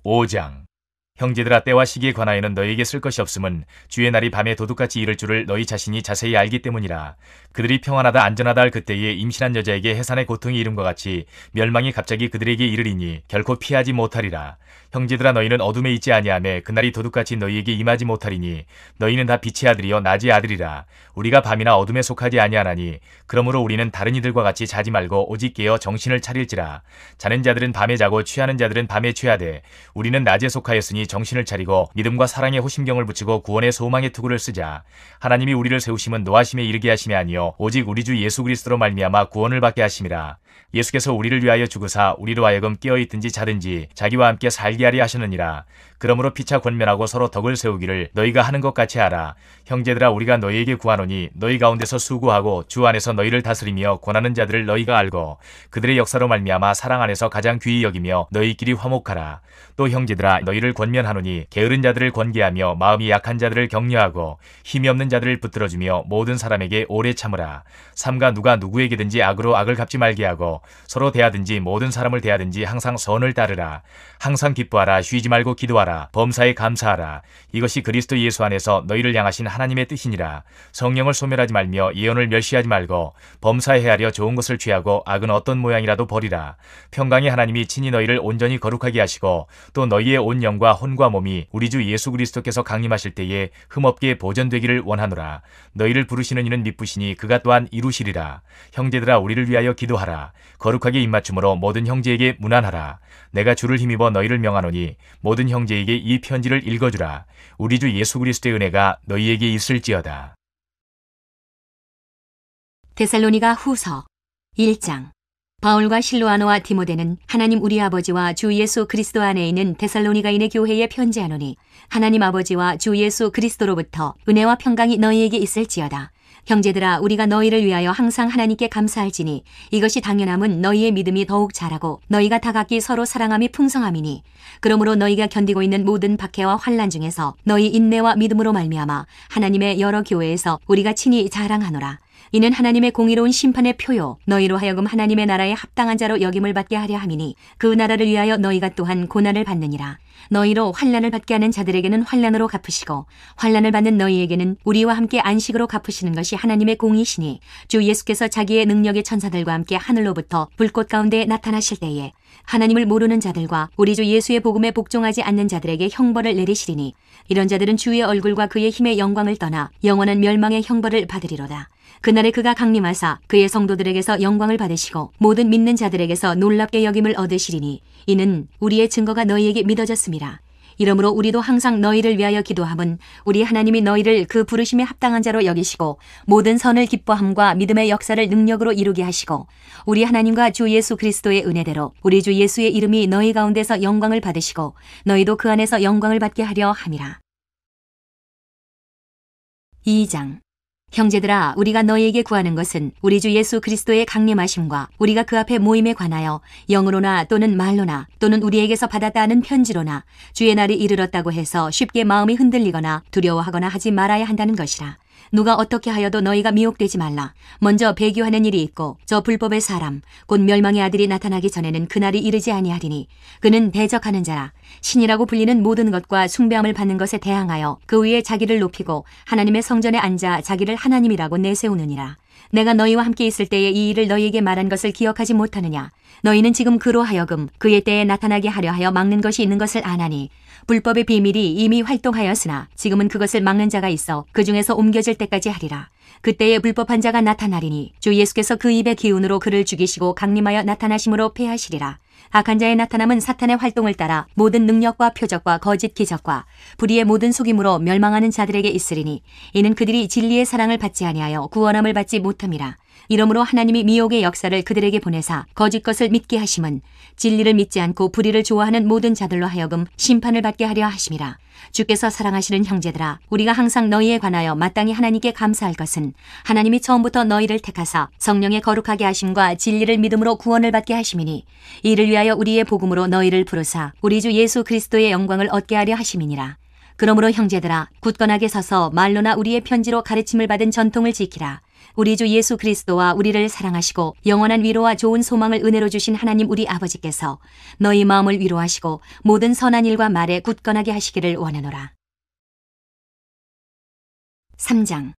5장. 형제들아 때와 시기에 관하여는 너희에게 쓸 것이 없음은 주의 날이 밤에 도둑같이 이를 줄을 너희 자신이 자세히 알기 때문이라. 그들이 평안하다 안전하다 할 그때에 임신한 여자에게 해산의 고통이 이름과 같이 멸망이 갑자기 그들에게 이르리니 결코 피하지 못하리라. 형제들아 너희는 어둠에 있지 아니하매 그날이 도둑같이 너희에게 임하지 못하리니 너희는 다 빛의 아들이요 낮의 아들이라. 우리가 밤이나 어둠에 속하지 아니하나니 그러므로 우리는 다른 이들과 같이 자지 말고 오직 깨어 정신을 차릴지라. 자는 자들은 밤에 자고 취하는 자들은 밤에 취하되 우리는 낮에 속하였으니 정신을 차리고 믿음과 사랑의 호심경을 붙이고 구원의 소망의 투구를 쓰자. 하나님이 우리를 세우심은 노하심에 이르게 하심이 아니요 오직 우리 주 예수 그리스도로 말미암아 구원을 받게 하심이라. 예수께서 우리를 위하여 죽으사 우리로 하여금 깨어있든지 자든지 자기와 함께 살게 하려 하셨느니라. 그러므로 피차 권면하고 서로 덕을 세우기를 너희가 하는 것 같이 하라. 형제들아 우리가 너희에게 구하노니 너희 가운데서 수고하고 주 안에서 너희를 다스리며 권하는 자들을 너희가 알고 그들의 역사로 말미암아 사랑 안에서 가장 귀히 여기며 너희끼리 화목하라. 또 형제들아 너희를 권면하노니 게으른 자들을 권계하며 마음이 약한 자들을 격려하고 힘이 없는 자들을 붙들어주며 모든 사람에게 오래 참으라. 삼가 누가 누구에게든지 악으로 악을 갚지 말게 하고 서로 대하든지 모든 사람을 대하든지 항상 선을 따르라. 항상 기뻐하라. 쉬지 말고 기도하라. 범사에 감사하라. 이것이 그리스도 예수 안에서 너희를 향하신 하나님의 뜻이니라. 성령을 소멸하지 말며 예언을 멸시하지 말고 범사에 헤아려 좋은 것을 취하고 악은 어떤 모양이라도 버리라. 평강의 하나님이 친히 너희를 온전히 거룩하게 하시고 또 너희의 온 영과 혼과 몸이 우리 주 예수 그리스도께서 강림하실 때에 흠없게 보존되기를 원하노라. 너희를 부르시는 이는 미쁘시니 그가 또한 이루시리라. 형제들아 우리를 위하여 기도하라. 거룩하게 입맞춤으로 모든 형제에게 문안하라. 내가 주를 힘입어 너희를 명하노니 모든 형제에게 이 편지를 읽어주라. 우리 주 예수 그리스도의 은혜가 너희에게 있을지어다. 데살로니가 후서 1장. 바울과 실로아노와 디모데는 하나님 우리 아버지와 주 예수 그리스도 안에 있는 데살로니가인의 교회에 편지하노니 하나님 아버지와 주 예수 그리스도로부터 은혜와 평강이 너희에게 있을지어다. 형제들아, 우리가 너희를 위하여 항상 하나님께 감사할지니 이것이 당연함은 너희의 믿음이 더욱 자라고 너희가 다 각기 서로 사랑함이 풍성함이니 그러므로 너희가 견디고 있는 모든 박해와 환난 중에서 너희 인내와 믿음으로 말미암아 하나님의 여러 교회에서 우리가 친히 자랑하노라. 이는 하나님의 공의로운 심판의 표요 너희로 하여금 하나님의 나라에 합당한 자로 여김을 받게 하려 함이니 그 나라를 위하여 너희가 또한 고난을 받느니라. 너희로 환난을 받게 하는 자들에게는 환난으로 갚으시고 환난을 받는 너희에게는 우리와 함께 안식으로 갚으시는 것이 하나님의 공의시니 주 예수께서 자기의 능력의 천사들과 함께 하늘로부터 불꽃 가운데 나타나실 때에 하나님을 모르는 자들과 우리 주 예수의 복음에 복종하지 않는 자들에게 형벌을 내리시리니 이런 자들은 주의 얼굴과 그의 힘의 영광을 떠나 영원한 멸망의 형벌을 받으리로다. 그날에 그가 강림하사 그의 성도들에게서 영광을 받으시고 모든 믿는 자들에게서 놀랍게 여김을 얻으시리니 이는 우리의 증거가 너희에게 믿어졌음이라. 이러므로 우리도 항상 너희를 위하여 기도함은 우리 하나님이 너희를 그 부르심에 합당한 자로 여기시고 모든 선을 기뻐함과 믿음의 역사를 능력으로 이루게 하시고 우리 하나님과 주 예수 그리스도의 은혜대로 우리 주 예수의 이름이 너희 가운데서 영광을 받으시고 너희도 그 안에서 영광을 받게 하려 함이라. 2장. 형제들아, 우리가 너희에게 구하는 것은 우리 주 예수 그리스도의 강림하심과 우리가 그 앞에 모임에 관하여 영으로나 또는 말로나 또는 우리에게서 받았다 하는 편지로나 주의 날이 이르렀다고 해서 쉽게 마음이 흔들리거나 두려워하거나 하지 말아야 한다는 것이라. 누가 어떻게 하여도 너희가 미혹되지 말라. 먼저 배교하는 일이 있고 저 불법의 사람 곧 멸망의 아들이 나타나기 전에는 그날이 이르지 아니하리니 그는 대적하는 자라. 신이라고 불리는 모든 것과 숭배함을 받는 것에 대항하여 그 위에 자기를 높이고 하나님의 성전에 앉아 자기를 하나님이라고 내세우느니라. 내가 너희와 함께 있을 때에 이 일을 너희에게 말한 것을 기억하지 못하느냐. 너희는 지금 그로 하여금 그의 때에 나타나게 하려 하여 막는 것이 있는 것을 아나니 불법의 비밀이 이미 활동하였으나 지금은 그것을 막는 자가 있어 그 중에서 옮겨질 때까지 하리라. 그때에 불법한 자가 나타나리니 주 예수께서 그 입의 기운으로 그를 죽이시고 강림하여 나타나심으로 패하시리라. 악한 자의 나타남은 사탄의 활동을 따라 모든 능력과 표적과 거짓 기적과 불의의 모든 속임으로 멸망하는 자들에게 있으리니 이는 그들이 진리의 사랑을 받지 아니하여 구원함을 받지 못함이라. 이러므로 하나님이 미혹의 역사를 그들에게 보내사 거짓 것을 믿게 하심은 진리를 믿지 않고 불의를 좋아하는 모든 자들로 하여금 심판을 받게 하려 하심이라. 주께서 사랑하시는 형제들아, 우리가 항상 너희에 관하여 마땅히 하나님께 감사할 것은 하나님이 처음부터 너희를 택하사 성령의 거룩하게 하심과 진리를 믿음으로 구원을 받게 하심이니 이를 위하여 우리의 복음으로 너희를 부르사 우리 주 예수 그리스도의 영광을 얻게 하려 하심이니라. 그러므로 형제들아, 굳건하게 서서 말로나 우리의 편지로 가르침을 받은 전통을 지키라. 우리 주 예수 그리스도와 우리를 사랑하시고 영원한 위로와 좋은 소망을 은혜로 주신 하나님 우리 아버지께서 너희 마음을 위로하시고 모든 선한 일과 말에 굳건하게 하시기를 원하노라. 3장.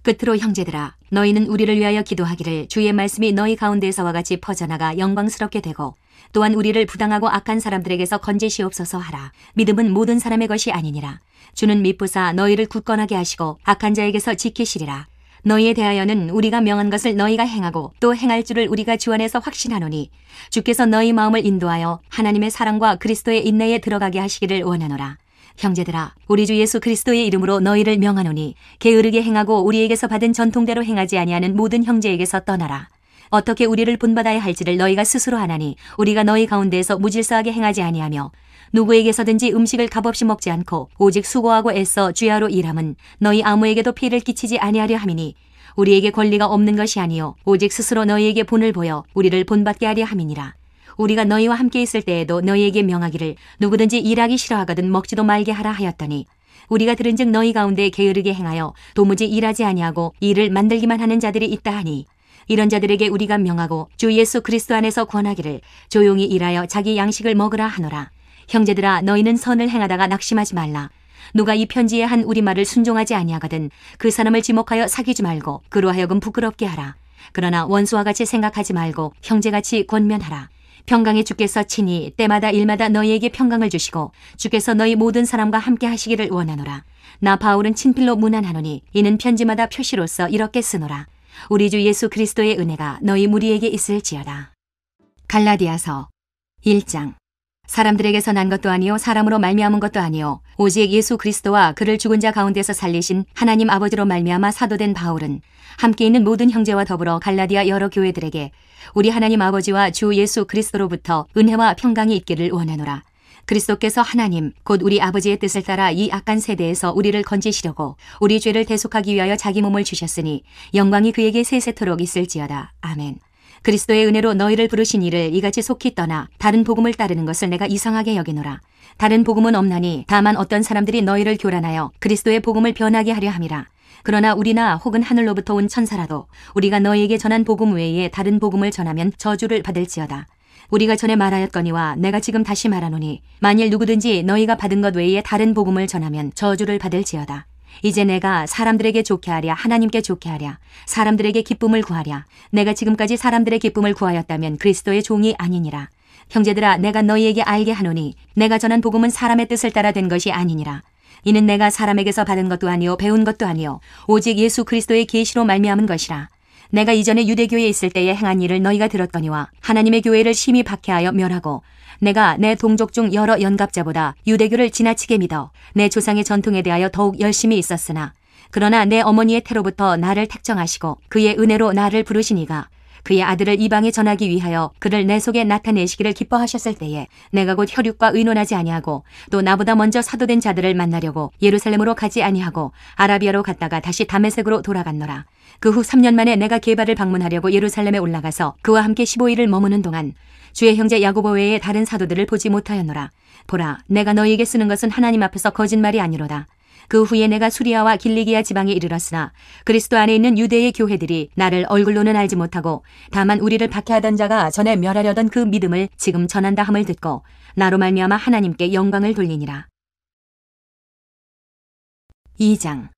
끝으로 형제들아, 너희는 우리를 위하여 기도하기를 주의 말씀이 너희 가운데서와 같이 퍼져나가 영광스럽게 되고 또한 우리를 부당하고 악한 사람들에게서 건지시옵소서 하라. 믿음은 모든 사람의 것이 아니니라. 주는 미쁘사 너희를 굳건하게 하시고 악한 자에게서 지키시리라. 너희에 대하여는 우리가 명한 것을 너희가 행하고 또 행할 줄을 우리가 주 안에서 확신하노니 주께서 너희 마음을 인도하여 하나님의 사랑과 그리스도의 인내에 들어가게 하시기를 원하노라. 형제들아, 우리 주 예수 그리스도의 이름으로 너희를 명하노니 게으르게 행하고 우리에게서 받은 전통대로 행하지 아니하는 모든 형제에게서 떠나라. 어떻게 우리를 본받아야 할지를 너희가 스스로 아나니 우리가 너희 가운데에서 무질서하게 행하지 아니하며 누구에게서든지 음식을 값없이 먹지 않고 오직 수고하고 애써 주야로 일함은 너희 아무에게도 피해를 끼치지 아니하려 함이니 우리에게 권리가 없는 것이 아니요 오직 스스로 너희에게 본을 보여 우리를 본받게 하려 함이니라. 우리가 너희와 함께 있을 때에도 너희에게 명하기를 누구든지 일하기 싫어하거든 먹지도 말게 하라 하였더니 우리가 들은즉 너희 가운데 게으르게 행하여 도무지 일하지 아니하고 일을 만들기만 하는 자들이 있다 하니 이런 자들에게 우리가 명하고 주 예수 그리스도 안에서 권하기를 조용히 일하여 자기 양식을 먹으라 하노라. 형제들아, 너희는 선을 행하다가 낙심하지 말라. 누가 이 편지에 한 우리 말을 순종하지 아니하거든 그 사람을 지목하여 사귀지 말고 그로 하여금 부끄럽게 하라. 그러나 원수와 같이 생각하지 말고 형제같이 권면하라. 평강의 주께서 친히 때마다 일마다 너희에게 평강을 주시고 주께서 너희 모든 사람과 함께 하시기를 원하노라. 나 바울은 친필로 문안하노니 이는 편지마다 표시로서 이렇게 쓰노라. 우리 주 예수 그리스도의 은혜가 너희 무리에게 있을지어다. 갈라디아서 1장. 사람들에게서 난 것도 아니요 사람으로 말미암은 것도 아니요 오직 예수 그리스도와 그를 죽은 자 가운데서 살리신 하나님 아버지로 말미암아 사도된 바울은 함께 있는 모든 형제와 더불어 갈라디아 여러 교회들에게 우리 하나님 아버지와 주 예수 그리스도로부터 은혜와 평강이 있기를 원하노라. 그리스도께서 하나님 곧 우리 아버지의 뜻을 따라 이 악한 세대에서 우리를 건지시려고 우리 죄를 대속하기 위하여 자기 몸을 주셨으니 영광이 그에게 세세토록 있을지어다. 아멘. 그리스도의 은혜로 너희를 부르신 이를 이같이 속히 떠나 다른 복음을 따르는 것을 내가 이상하게 여기노라. 다른 복음은 없나니 다만 어떤 사람들이 너희를 교란하여 그리스도의 복음을 변하게 하려 함이라. 그러나 우리나 혹은 하늘로부터 온 천사라도 우리가 너희에게 전한 복음 외에 다른 복음을 전하면 저주를 받을지어다. 우리가 전에 말하였거니와 내가 지금 다시 말하노니 만일 누구든지 너희가 받은 것 외에 다른 복음을 전하면 저주를 받을지어다. 이제 내가 사람들에게 좋게 하랴 하나님께 좋게 하랴 사람들에게 기쁨을 구하랴 내가 지금까지 사람들의 기쁨을 구하였다면 그리스도의 종이 아니니라. 형제들아 내가 너희에게 알게 하노니 내가 전한 복음은 사람의 뜻을 따라 된 것이 아니니라. 이는 내가 사람에게서 받은 것도 아니요 배운 것도 아니요 오직 예수 그리스도의 계시로 말미암은 것이라. 내가 이전에 유대교에 있을 때에 행한 일을 너희가 들었거니와 하나님의 교회를 심히 박해하여 멸하고 내가 내 동족 중 여러 연갑자보다 유대교를 지나치게 믿어 내 조상의 전통에 대하여 더욱 열심히 있었으나 그러나 내 어머니의 태로부터 나를 택정하시고 그의 은혜로 나를 부르시니가 그의 아들을 이방에 전하기 위하여 그를 내 속에 나타내시기를 기뻐하셨을 때에 내가 곧 혈육과 의논하지 아니하고 또 나보다 먼저 사도된 자들을 만나려고 예루살렘으로 가지 아니하고 아라비아로 갔다가 다시 다메섹으로 돌아갔노라. 그 후 3년 만에 내가 게바를 방문하려고 예루살렘에 올라가서 그와 함께 15일을 머무는 동안 주의 형제 야고보 외에 다른 사도들을 보지 못하였노라. 보라, 내가 너희에게 쓰는 것은 하나님 앞에서 거짓말이 아니로다. 그 후에 내가 수리아와 길리기아 지방에 이르렀으나 그리스도 안에 있는 유대의 교회들이 나를 얼굴로는 알지 못하고 다만 우리를 박해하던 자가 전에 멸하려던 그 믿음을 지금 전한다 함을 듣고 나로 말미암아 하나님께 영광을 돌리니라. 2장.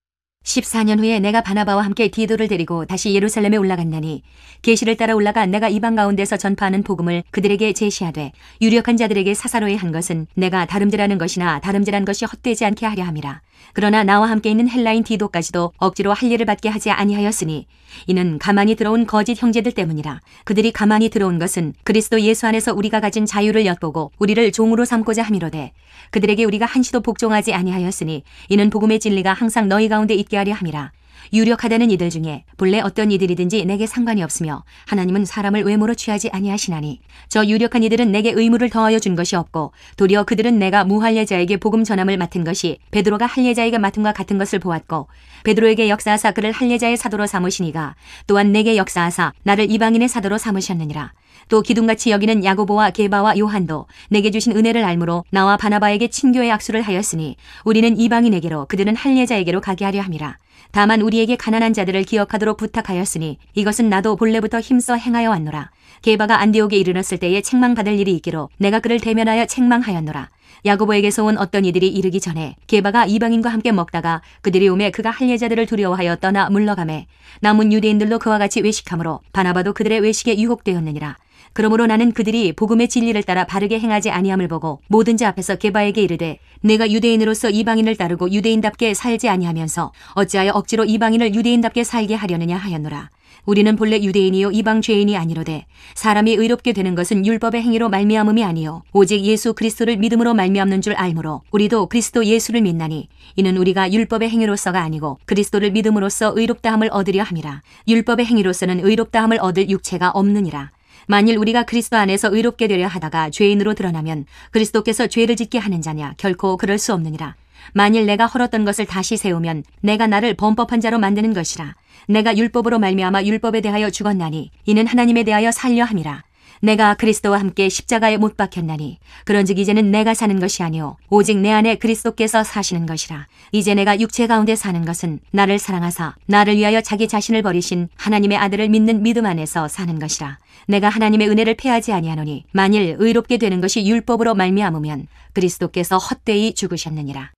14년 후에 내가 바나바와 함께 디도를 데리고 다시 예루살렘에 올라갔나니 계시를 따라 올라가 내가 이방 가운데서 전파하는 복음을 그들에게 제시하되 유력한 자들에게 사사로이 한 것은 내가 다름질하는 것이나 다름질한 것이 헛되지 않게 하려 함이라. 그러나 나와 함께 있는 헬라인 디도까지도 억지로 할 일을 받게 하지 아니하였으니 이는 가만히 들어온 거짓 형제들 때문이라. 그들이 가만히 들어온 것은 그리스도 예수 안에서 우리가 가진 자유를 엿보고 우리를 종으로 삼고자 함이로되 그들에게 우리가 한시도 복종하지 아니하였으니 이는 복음의 진리가 항상 너희 가운데 있게 하려 함이라. 유력하다는 이들 중에 본래 어떤 이들이든지 내게 상관이 없으며 하나님은 사람을 외모로 취하지 아니하시나니 저 유력한 이들은 내게 의무를 더하여 준 것이 없고 도리어 그들은 내가 무할례자에게 복음 전함을 맡은 것이 베드로가 할례자에게 맡은 것 같은 것을 보았고 베드로에게 역사하사 그를 할례자의 사도로 삼으시니가 또한 내게 역사하사 나를 이방인의 사도로 삼으셨느니라. 또 기둥같이 여기는 야고보와 게바와 요한도 내게 주신 은혜를 알므로 나와 바나바에게 친교의 악수를 하였으니 우리는 이방인에게로 그들은 할례자에게로 가게 하려 함이라. 다만 우리에게 가난한 자들을 기억하도록 부탁하였으니 이것은 나도 본래부터 힘써 행하여 왔노라. 게바가 안디옥에 이르렀을 때에 책망받을 일이 있기로 내가 그를 대면하여 책망하였노라. 야고보에게서 온 어떤 이들이 이르기 전에 게바가 이방인과 함께 먹다가 그들이 오매 그가 할례자들을 두려워하여 떠나 물러가매 남은 유대인들도 그와 같이 외식하므로 바나바도 그들의 외식에 유혹되었느니라. 그러므로 나는 그들이 복음의 진리를 따라 바르게 행하지 아니함을 보고 모든 자 앞에서 게바에게 이르되 내가 유대인으로서 이방인을 따르고 유대인답게 살지 아니하면서 어찌하여 억지로 이방인을 유대인답게 살게 하려느냐 하였노라. 우리는 본래 유대인이요 이방 죄인이 아니로되 사람이 의롭게 되는 것은 율법의 행위로 말미암음이 아니요 오직 예수 그리스도를 믿음으로 말미암는 줄 알므로 우리도 그리스도 예수를 믿나니 이는 우리가 율법의 행위로서가 아니고 그리스도를 믿음으로써 의롭다함을 얻으려 함이라. 율법의 행위로서는 의롭다함을 얻을 육체가 없느니라. 만일 우리가 그리스도 안에서 의롭게 되려 하다가 죄인으로 드러나면 그리스도께서 죄를 짓게 하는 자냐? 결코 그럴 수 없느니라. 만일 내가 헐었던 것을 다시 세우면 내가 나를 범법한 자로 만드는 것이라. 내가 율법으로 말미암아 율법에 대하여 죽었나니 이는 하나님에 대하여 살려 함이라. 내가 그리스도와 함께 십자가에 못 박혔나니 그런즉 이제는 내가 사는 것이 아니요 오직 내 안에 그리스도께서 사시는 것이라. 이제 내가 육체 가운데 사는 것은 나를 사랑하사 나를 위하여 자기 자신을 버리신 하나님의 아들을 믿는 믿음 안에서 사는 것이라. 내가 하나님의 은혜를 패하지 아니하노니 만일 의롭게 되는 것이 율법으로 말미암으면 그리스도께서 헛되이 죽으셨느니라.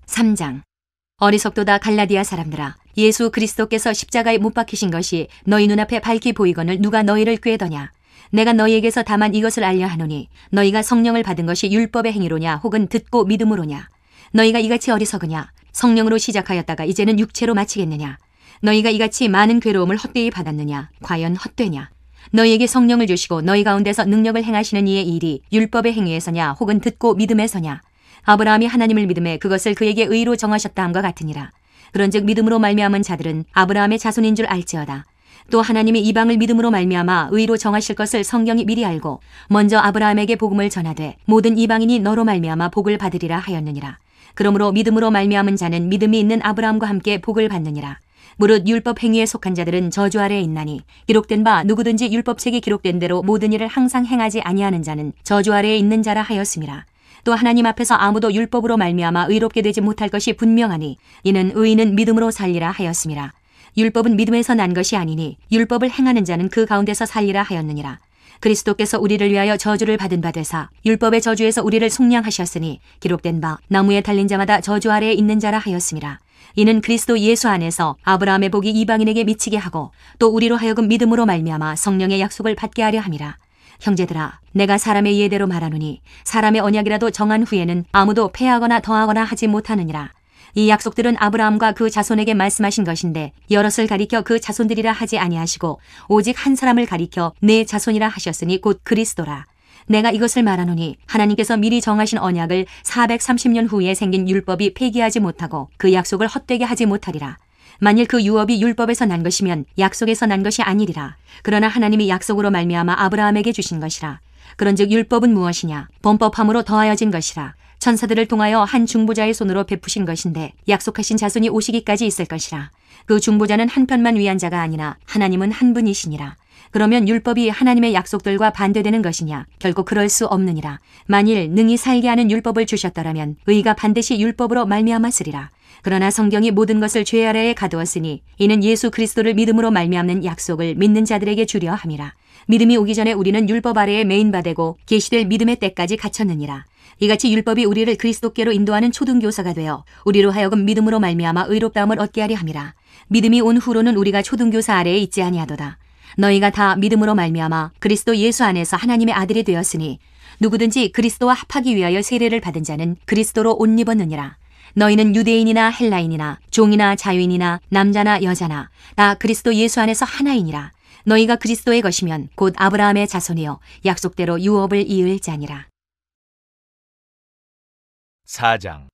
3장. 어리석도다 갈라디아 사람들아, 예수 그리스도께서 십자가에 못 박히신 것이 너희 눈앞에 밝히 보이거늘 누가 너희를 꾀더냐? 내가 너희에게서 다만 이것을 알려 하노니 너희가 성령을 받은 것이 율법의 행위로냐 혹은 듣고 믿음으로냐? 너희가 이같이 어리석으냐? 성령으로 시작하였다가 이제는 육체로 마치겠느냐? 너희가 이같이 많은 괴로움을 헛되이 받았느냐? 과연 헛되냐? 너희에게 성령을 주시고 너희 가운데서 능력을 행하시는 이의 일이 율법의 행위에서냐 혹은 듣고 믿음에서냐. 아브라함이 하나님을 믿음에 그것을 그에게 의로 정하셨다 함과 같으니라. 그런즉 믿음으로 말미암은 자들은 아브라함의 자손인 줄 알지어다. 또 하나님이 이방을 믿음으로 말미암아 의로 정하실 것을 성경이 미리 알고 먼저 아브라함에게 복음을 전하되 모든 이방인이 너로 말미암아 복을 받으리라 하였느니라. 그러므로 믿음으로 말미암은 자는 믿음이 있는 아브라함과 함께 복을 받느니라. 무릇 율법 행위에 속한 자들은 저주 아래에 있나니 기록된 바 누구든지 율법책에 기록된 대로 모든 일을 항상 행하지 아니하는 자는 저주 아래에 있는 자라 하였음이라. 또 하나님 앞에서 아무도 율법으로 말미암아 의롭게 되지 못할 것이 분명하니 이는 의인은 믿음으로 살리라 하였음이라. 율법은 믿음에서 난 것이 아니니 율법을 행하는 자는 그 가운데서 살리라 하였느니라. 그리스도께서 우리를 위하여 저주를 받은 바 되사 율법의 저주에서 우리를 속량하셨으니 기록된 바 나무에 달린 자마다 저주 아래에 있는 자라 하였음이라. 이는 그리스도 예수 안에서 아브라함의 복이 이방인에게 미치게 하고 또 우리로 하여금 믿음으로 말미암아 성령의 약속을 받게 하려 함이라. 형제들아, 내가 사람의 예대로 말하노니 사람의 언약이라도 정한 후에는 아무도 패하거나 더하거나 하지 못하느니라. 이 약속들은 아브라함과 그 자손에게 말씀하신 것인데 여럿을 가리켜 그 자손들이라 하지 아니하시고 오직 한 사람을 가리켜 내 자손이라 하셨으니 곧 그리스도라. 내가 이것을 말하노니 하나님께서 미리 정하신 언약을 430년 후에 생긴 율법이 폐기하지 못하고 그 약속을 헛되게 하지 못하리라. 만일 그 유업이 율법에서 난 것이면 약속에서 난 것이 아니리라. 그러나 하나님이 약속으로 말미암아 아브라함에게 주신 것이라. 그런즉 율법은 무엇이냐? 범법함으로 더하여진 것이라. 천사들을 통하여 한 중보자의 손으로 베푸신 것인데 약속하신 자손이 오시기까지 있을 것이라. 그 중보자는 한편만 위한 자가 아니나 하나님은 한 분이시니라. 그러면 율법이 하나님의 약속들과 반대되는 것이냐? 결코 그럴 수 없느니라. 만일 능히 살게 하는 율법을 주셨더라면 의가 반드시 율법으로 말미암았으리라. 그러나 성경이 모든 것을 죄 아래에 가두었으니 이는 예수 그리스도를 믿음으로 말미암는 약속을 믿는 자들에게 주려 함이라. 믿음이 오기 전에 우리는 율법 아래에 매인 바 되고 계시될 믿음의 때까지 갇혔느니라. 이같이 율법이 우리를 그리스도께로 인도하는 초등교사가 되어 우리로 하여금 믿음으로 말미암아 의롭다함을 얻게 하려 함이라. 믿음이 온 후로는 우리가 초등교사 아래에 있지 아니하도다. 너희가 다 믿음으로 말미암아 그리스도 예수 안에서 하나님의 아들이 되었으니 누구든지 그리스도와 합하기 위하여 세례를 받은 자는 그리스도로 옷 입었느니라. 너희는 유대인이나 헬라인이나 종이나 자유인이나 남자나 여자나 다 그리스도 예수 안에서 하나이니라. 너희가 그리스도의 것이면 곧 아브라함의 자손이요 약속대로 유업을 이을 자니라. 4장.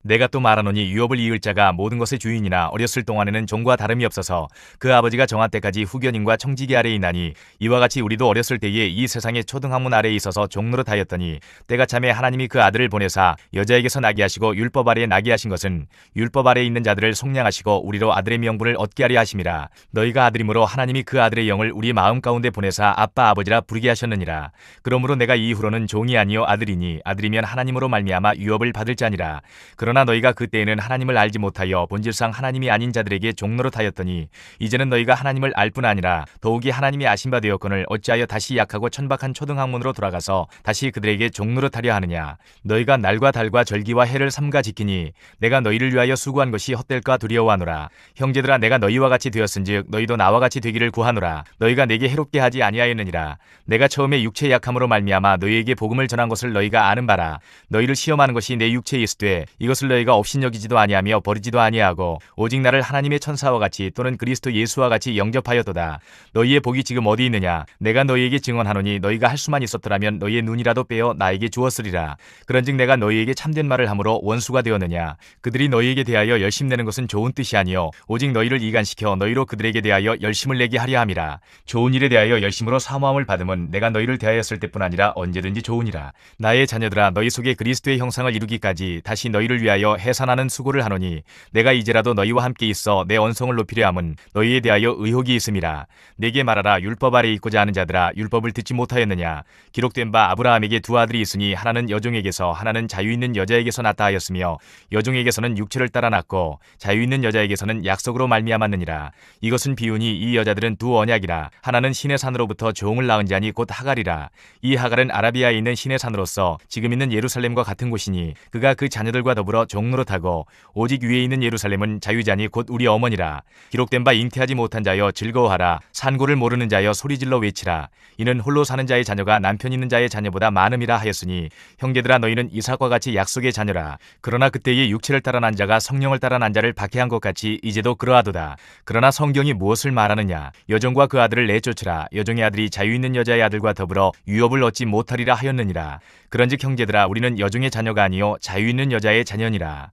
내가 또 말하노니 유업을 이을 자가 모든 것의 주인이나 어렸을 동안에는 종과 다름이 없어서 그 아버지가 정한 때까지 후견인과 청지기 아래에 있나니 이와 같이 우리도 어렸을 때에 이 세상의 초등학문 아래에 있어서 종노릇하였더니 때가 참에 하나님이 그 아들을 보내사 여자에게서 나게 하시고 율법 아래에 나게 하신 것은 율법 아래에 있는 자들을 속량하시고 우리로 아들의 명분을 얻게 하려 하심이라. 너희가 아들이므로 하나님이 그 아들의 영을 우리 마음 가운데 보내사 아빠 아버지라 부르게 하셨느니라. 그러므로 내가 이후로는 종이 아니요 아들이니 아들이면 하나님으로 말미암아 유업을 받을 자니라. 그러나 너희가 그때에는 하나님을 알지 못하여 본질상 하나님이 아닌 자들에게 종노릇하였더니 이제는 너희가 하나님을 알 뿐 아니라 더욱이 하나님이 아신 바 되었거늘 어찌하여 다시 약하고 천박한 초등학문으로 돌아가서 다시 그들에게 종노릇하려 하느냐. 너희가 날과 달과 절기와 해를 삼가 지키니 내가 너희를 위하여 수고한 것이 헛될까 두려워하노라. 형제들아, 내가 너희와 같이 되었은즉 너희도 나와 같이 되기를 구하노라. 너희가 내게 해롭게 하지 아니하였느니라. 내가 처음에 육체의 약함으로 말미암아 너희에게 복음을 전한 것을 너희가 아는 바라. 너희를 시험하는 것이 내 육체에 있으되 이것을 너희가 업신여기지도 아니하며 버리지도 아니하고 오직 나를 하나님의 천사와 같이 또는 그리스도 예수와 같이 영접하였도다. 너희의 복이 지금 어디 있느냐? 내가 너희에게 증언하노니 너희가 할 수만 있었더라면 너희의 눈이라도 빼어 나에게 주었으리라. 그런즉 내가 너희에게 참된 말을 함으로 원수가 되었느냐? 그들이 너희에게 대하여 열심내는 것은 좋은 뜻이 아니요 오직 너희를 이간시켜 너희로 그들에게 대하여 열심을 내게 하려 함이라. 좋은 일에 대하여 열심으로 사모함을 받음은 내가 너희를 대하였을 때뿐 아니라 언제든지 좋으니라. 나의 자녀들아, 너희 속에 그리스도의 형상을 이루기까지 다시 너희를 위하여 해산하는 수고를 하노니 내가 이제라도 너희와 함께 있어 내 언성을 높이려 함은 너희에 대하여 의혹이 있음이라. 내게 말하라. 율법 아래에 있고자 하는 자들아, 율법을 듣지 못하였느냐? 기록된 바 아브라함에게 두 아들이 있으니 하나는 여종에게서 하나는 자유 있는 여자에게서 낳다 하였으며 여종에게서는 육체를 따라 낳고 자유 있는 여자에게서는 약속으로 말미암았느니라. 이것은 비유니 이 여자들은 두 언약이라. 하나는 신의 산으로부터 종을 낳은 자니 곧 하갈이라. 이 하갈은 아라비아에 있는 신의 산으로서 지금 있는 예루살렘과 같은 곳이니 그가 그 자녀들과 더불어 더불어 종노릇하고 오직 위에 있는 예루살렘은 자유자니 곧 우리 어머니라. 기록된 바 잉태하지 못한 자여 즐거워하라. 산고를 모르는 자여 소리질러 외치라. 이는 홀로 사는 자의 자녀가 남편 있는 자의 자녀보다 많음이라 하였으니 형제들아 너희는 이삭과 같이 약속의 자녀라. 그러나 그때의 육체를 따라 난 자가 성령을 따라 난 자를 박해한 것 같이 이제도 그러하도다. 그러나 성경이 무엇을 말하느냐? 여종과 그 아들을 내쫓으라. 여종의 아들이 자유 있는 여자의 아들과 더불어 유업을 얻지 못하리라 하였느니라. 그런즉 형제들아 우리는 여종의 자녀가 아니요 자유 있는 여자의 자녀니라.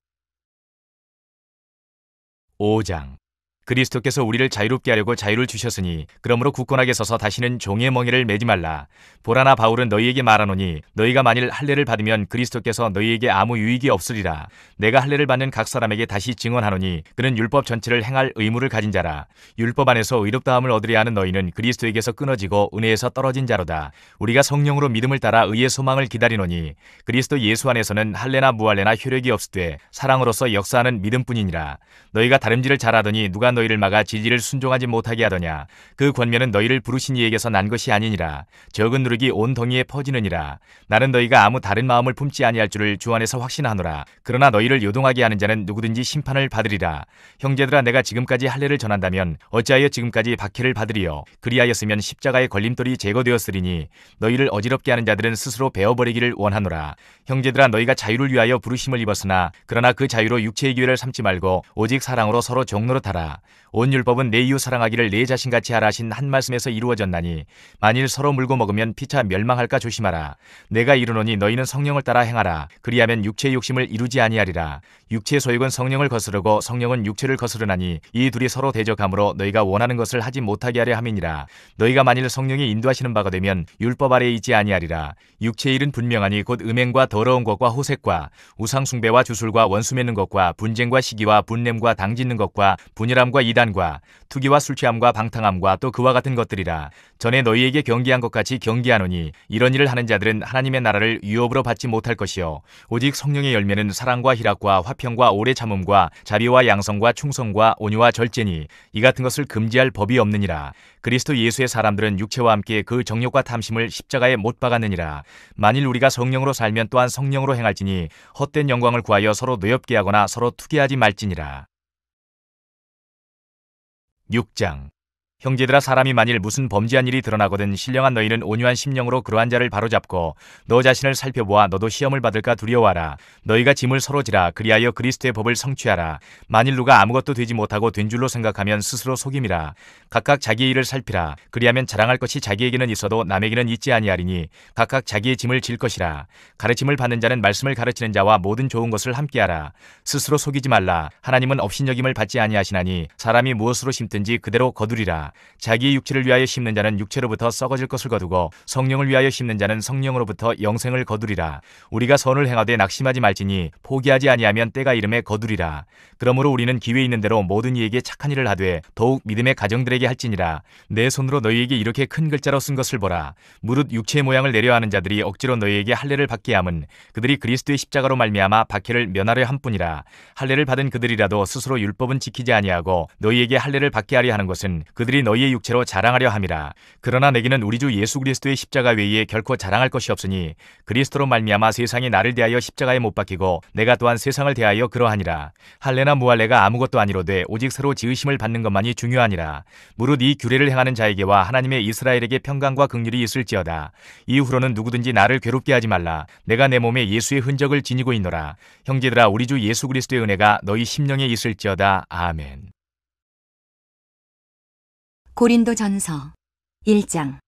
5장. 그리스도께서 우리를 자유롭게 하려고 자유를 주셨으니 그러므로 굳건하게 서서 다시는 종의 멍에를 매지 말라. 보라나 바울은 너희에게 말하노니 너희가 만일 할례를 받으면 그리스도께서 너희에게 아무 유익이 없으리라. 내가 할례를 받는 각 사람에게 다시 증언하노니 그는 율법 전체를 행할 의무를 가진 자라. 율법 안에서 의롭다함을 얻으려 하는 너희는 그리스도에게서 끊어지고 은혜에서 떨어진 자로다. 우리가 성령으로 믿음을 따라 의의 소망을 기다리노니 그리스도 예수 안에서는 할례나 무할례나 효력이 없으되 사랑으로서 역사하는 믿음뿐이니라. 너희가 다름질을 잘하더니 누가 너희를 막아 진리를 순종하지 못하게 하더냐? 그 권면은 너희를 부르신 이에게서 난 것이 아니니라. 적은 누룩이 온 덩이에 퍼지느니라. 나는 너희가 아무 다른 마음을 품지 아니할 줄을 주 안에서 확신하노라. 그러나 너희를 요동하게 하는 자는 누구든지 심판을 받으리라. 형제들아 내가 지금까지 할례를 전한다면 어찌하여 지금까지 박해를 받으리요? 그리하였으면 십자가의 걸림돌이 제거되었으리니 너희를 어지럽게 하는 자들은 스스로 베어버리기를 원하노라. 형제들아 너희가 자유를 위하여 부르심을 입었으나 그러나 그 자유로 육체의 기회를 삼지 말고 오직 사랑으로 서로 종노릇하라. 온 율법은 내 이웃 사랑하기를 내 자신같이 하라 하신 한 말씀에서 이루어졌나니 만일 서로 물고 먹으면 피차 멸망할까 조심하라. 내가 이르노니 너희는 성령을 따라 행하라. 그리하면 육체의 욕심을 이루지 아니하리라. 육체의 소욕은 성령을 거스르고 성령은 육체를 거스르나니 이 둘이 서로 대적하므로 너희가 원하는 것을 하지 못하게 하려 함이니라. 너희가 만일 성령이 인도하시는 바가 되면 율법 아래에 있지 아니하리라. 육체의 일은 분명하니 곧 음행과 더러운 것과 호색과 우상 숭배와 주술과 원수 맺는 것과 분쟁과 시기와 분냄과 당짓는 것과 분열함과 이단과 투기와 술취함과 방탕함과 또 그와 같은 것들이라. 전에 너희에게 경계한 것 같이 경계하노니 이런 일을 하는 자들은 하나님의 나라를 유업으로 받지 못할 것이요 오직 성령의 열매는 사랑과 희락과 화평과 오래 참음과 자비와 양성과 충성과 온유와 절제니 이 같은 것을 금지할 법이 없느니라. 그리스도 예수의 사람들은 육체와 함께 그 정욕과 탐심을 십자가에 못 박았느니라. 만일 우리가 성령으로 살면 또한 성령으로 행할지니 헛된 영광을 구하여 서로 노엽게 하거나 서로 투기하지 말지니라. 6장. 형제들아 사람이 만일 무슨 범죄한 일이 드러나거든 신령한 너희는 온유한 심령으로 그러한 자를 바로잡고 너 자신을 살펴보아 너도 시험을 받을까 두려워하라. 너희가 짐을 서로 지라. 그리하여 그리스도의 법을 성취하라. 만일 누가 아무것도 되지 못하고 된 줄로 생각하면 스스로 속임이라. 각각 자기의 일을 살피라. 그리하면 자랑할 것이 자기에게는 있어도 남에게는 있지 아니하리니 각각 자기의 짐을 질 것이라. 가르침을 받는 자는 말씀을 가르치는 자와 모든 좋은 것을 함께하라. 스스로 속이지 말라. 하나님은 업신여김을 받지 아니하시나니 사람이 무엇으로 심든지 그대로 거두리라. 자기의 육체를 위하여 심는 자는 육체로부터 썩어질 것을 거두고 성령을 위하여 심는 자는 성령으로부터 영생을 거두리라. 우리가 선을 행하되 낙심하지 말지니 포기하지 아니하면 때가 이름에 거두리라. 그러므로 우리는 기회 있는 대로 모든 이에게 착한 일을 하되 더욱 믿음의 가정들에게 할지니라. 내 손으로 너희에게 이렇게 큰 글자로 쓴 것을 보라. 무릇 육체의 모양을 내려하는 자들이 억지로 너희에게 할례를 받게 함은 그들이 그리스도의 십자가로 말미암아 박해를 면하려 함뿐이라. 할례를 받은 그들이라도 스스로 율법은 지키지 아니하고 너희에게 할례를 받게 하려 하는 것은 그들이 너희의 육체로 자랑하려 함이라. 그러나 내게는 우리 주 예수 그리스도의 십자가 외에 결코 자랑할 것이 없으니 그리스도로 말미암아 세상이 나를 대하여 십자가에 못 박히고 내가 또한 세상을 대하여 그러하니라. 할례나 무할례가 아무것도 아니로되 오직 새로 지으심을 받는 것만이 중요하니라. 무릇 이 규례를 행하는 자에게와 하나님의 이스라엘에게 평강과 긍휼이 있을지어다. 이후로는 누구든지 나를 괴롭게 하지 말라. 내가 내 몸에 예수의 흔적을 지니고 있노라. 형제들아 우리 주 예수 그리스도의 은혜가 너희 심령에 있을지어다. 아멘. 고린도전서 1장.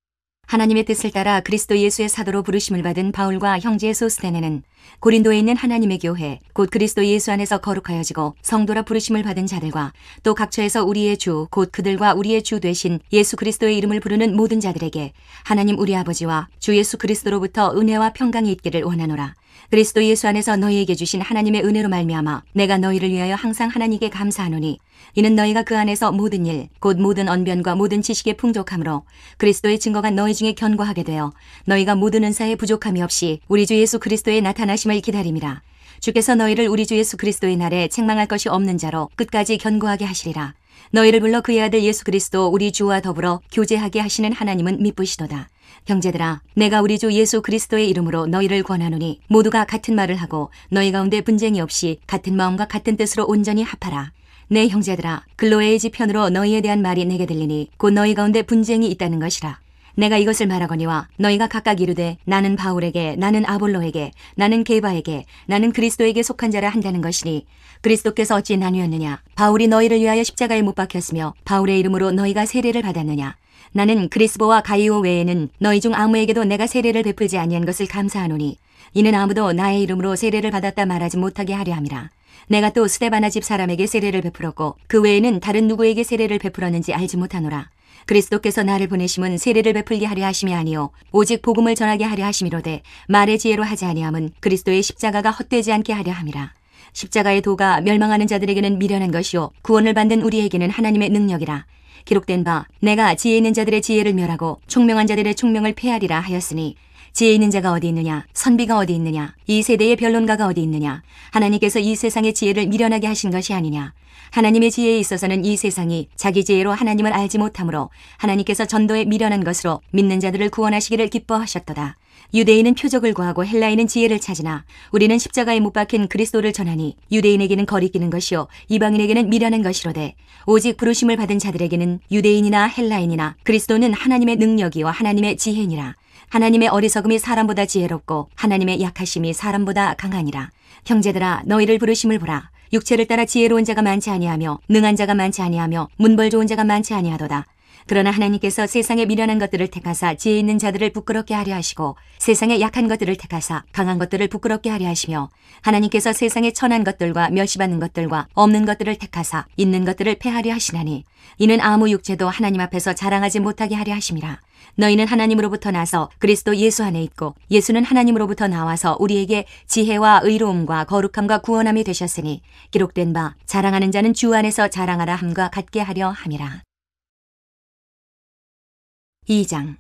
하나님의 뜻을 따라 그리스도 예수의 사도로 부르심을 받은 바울과 형제 소스테네는 고린도에 있는 하나님의 교회 곧 그리스도 예수 안에서 거룩하여지고 성도라 부르심을 받은 자들과 또 각처에서 우리의 주 곧 그들과 우리의 주 되신 예수 그리스도의 이름을 부르는 모든 자들에게 하나님 우리 아버지와 주 예수 그리스도로부터 은혜와 평강이 있기를 원하노라. 그리스도 예수 안에서 너희에게 주신 하나님의 은혜로 말미암아 내가 너희를 위하여 항상 하나님께 감사하노니 이는 너희가 그 안에서 모든 일 곧 모든 언변과 모든 지식의 풍족함으로 그리스도의 증거가 너희 중에 견고하게 되어 너희가 모든 은사에 부족함이 없이 우리 주 예수 그리스도의 나타나심을 기다림이라. 주께서 너희를 우리 주 예수 그리스도의 날에 책망할 것이 없는 자로 끝까지 견고하게 하시리라. 너희를 불러 그의 아들 예수 그리스도 우리 주와 더불어 교제하게 하시는 하나님은 미쁘시도다. 형제들아, 내가 우리 주 예수 그리스도의 이름으로 너희를 권하노니 모두가 같은 말을 하고 너희 가운데 분쟁이 없이 같은 마음과 같은 뜻으로 온전히 합하라. 내 형제들아, 글로에의 지편으로 너희에 대한 말이 내게 들리니 곧 너희 가운데 분쟁이 있다는 것이라. 내가 이것을 말하거니와 너희가 각각 이르되 나는 바울에게, 나는 아볼로에게, 나는 게바에게, 나는 그리스도에게 속한 자라 한다는 것이니 그리스도께서 어찌 나뉘었느냐? 바울이 너희를 위하여 십자가에 못 박혔으며 바울의 이름으로 너희가 세례를 받았느냐? 나는 그리스보와 가이오 외에는 너희 중 아무에게도 내가 세례를 베풀지 아니한 것을 감사하노니 이는 아무도 나의 이름으로 세례를 받았다 말하지 못하게 하려 함이라. 내가 또 스데바나 집 사람에게 세례를 베풀었고 그 외에는 다른 누구에게 세례를 베풀었는지 알지 못하노라. 그리스도께서 나를 보내심은 세례를 베풀게 하려 하심이 아니요 오직 복음을 전하게 하려 하심이로되 말의 지혜로 하지 아니함은 그리스도의 십자가가 헛되지 않게 하려 함이라. 십자가의 도가 멸망하는 자들에게는 미련한 것이요 구원을 받는 우리에게는 하나님의 능력이라. 기록된 바 내가 지혜 있는 자들의 지혜를 멸하고 총명한 자들의 총명을 폐하리라 하였으니 지혜 있는 자가 어디 있느냐? 선비가 어디 있느냐? 이 세대의 변론가가 어디 있느냐? 하나님께서 이 세상의 지혜를 미련하게 하신 것이 아니냐? 하나님의 지혜에 있어서는 이 세상이 자기 지혜로 하나님을 알지 못하므로 하나님께서 전도에 미련한 것으로 믿는 자들을 구원하시기를 기뻐하셨도다. 유대인은 표적을 구하고 헬라인은 지혜를 찾으나 우리는 십자가에 못 박힌 그리스도를 전하니 유대인에게는 거리끼는 것이요 이방인에게는 미련한 것이로되 오직 부르심을 받은 자들에게는 유대인이나 헬라인이나 그리스도는 하나님의 능력이요 하나님의 지혜니라. 하나님의 어리석음이 사람보다 지혜롭고 하나님의 약하심이 사람보다 강하니라. 형제들아, 너희를 부르심을 보라. 육체를 따라 지혜로운 자가 많지 아니하며 능한 자가 많지 아니하며 문벌 좋은 자가 많지 아니하도다. 그러나 하나님께서 세상의 미련한 것들을 택하사 지혜 있는 자들을 부끄럽게 하려 하시고 세상의 약한 것들을 택하사 강한 것들을 부끄럽게 하려 하시며 하나님께서 세상의 천한 것들과 멸시받는 것들과 없는 것들을 택하사 있는 것들을 패하려 하시나니 이는 아무 육체도 하나님 앞에서 자랑하지 못하게 하려 하심이라. 너희는 하나님으로부터 나서 그리스도 예수 안에 있고 예수는 하나님으로부터 나와서 우리에게 지혜와 의로움과 거룩함과 구원함이 되셨으니 기록된 바 자랑하는 자는 주 안에서 자랑하라 함과 같게 하려 함이라. 2장.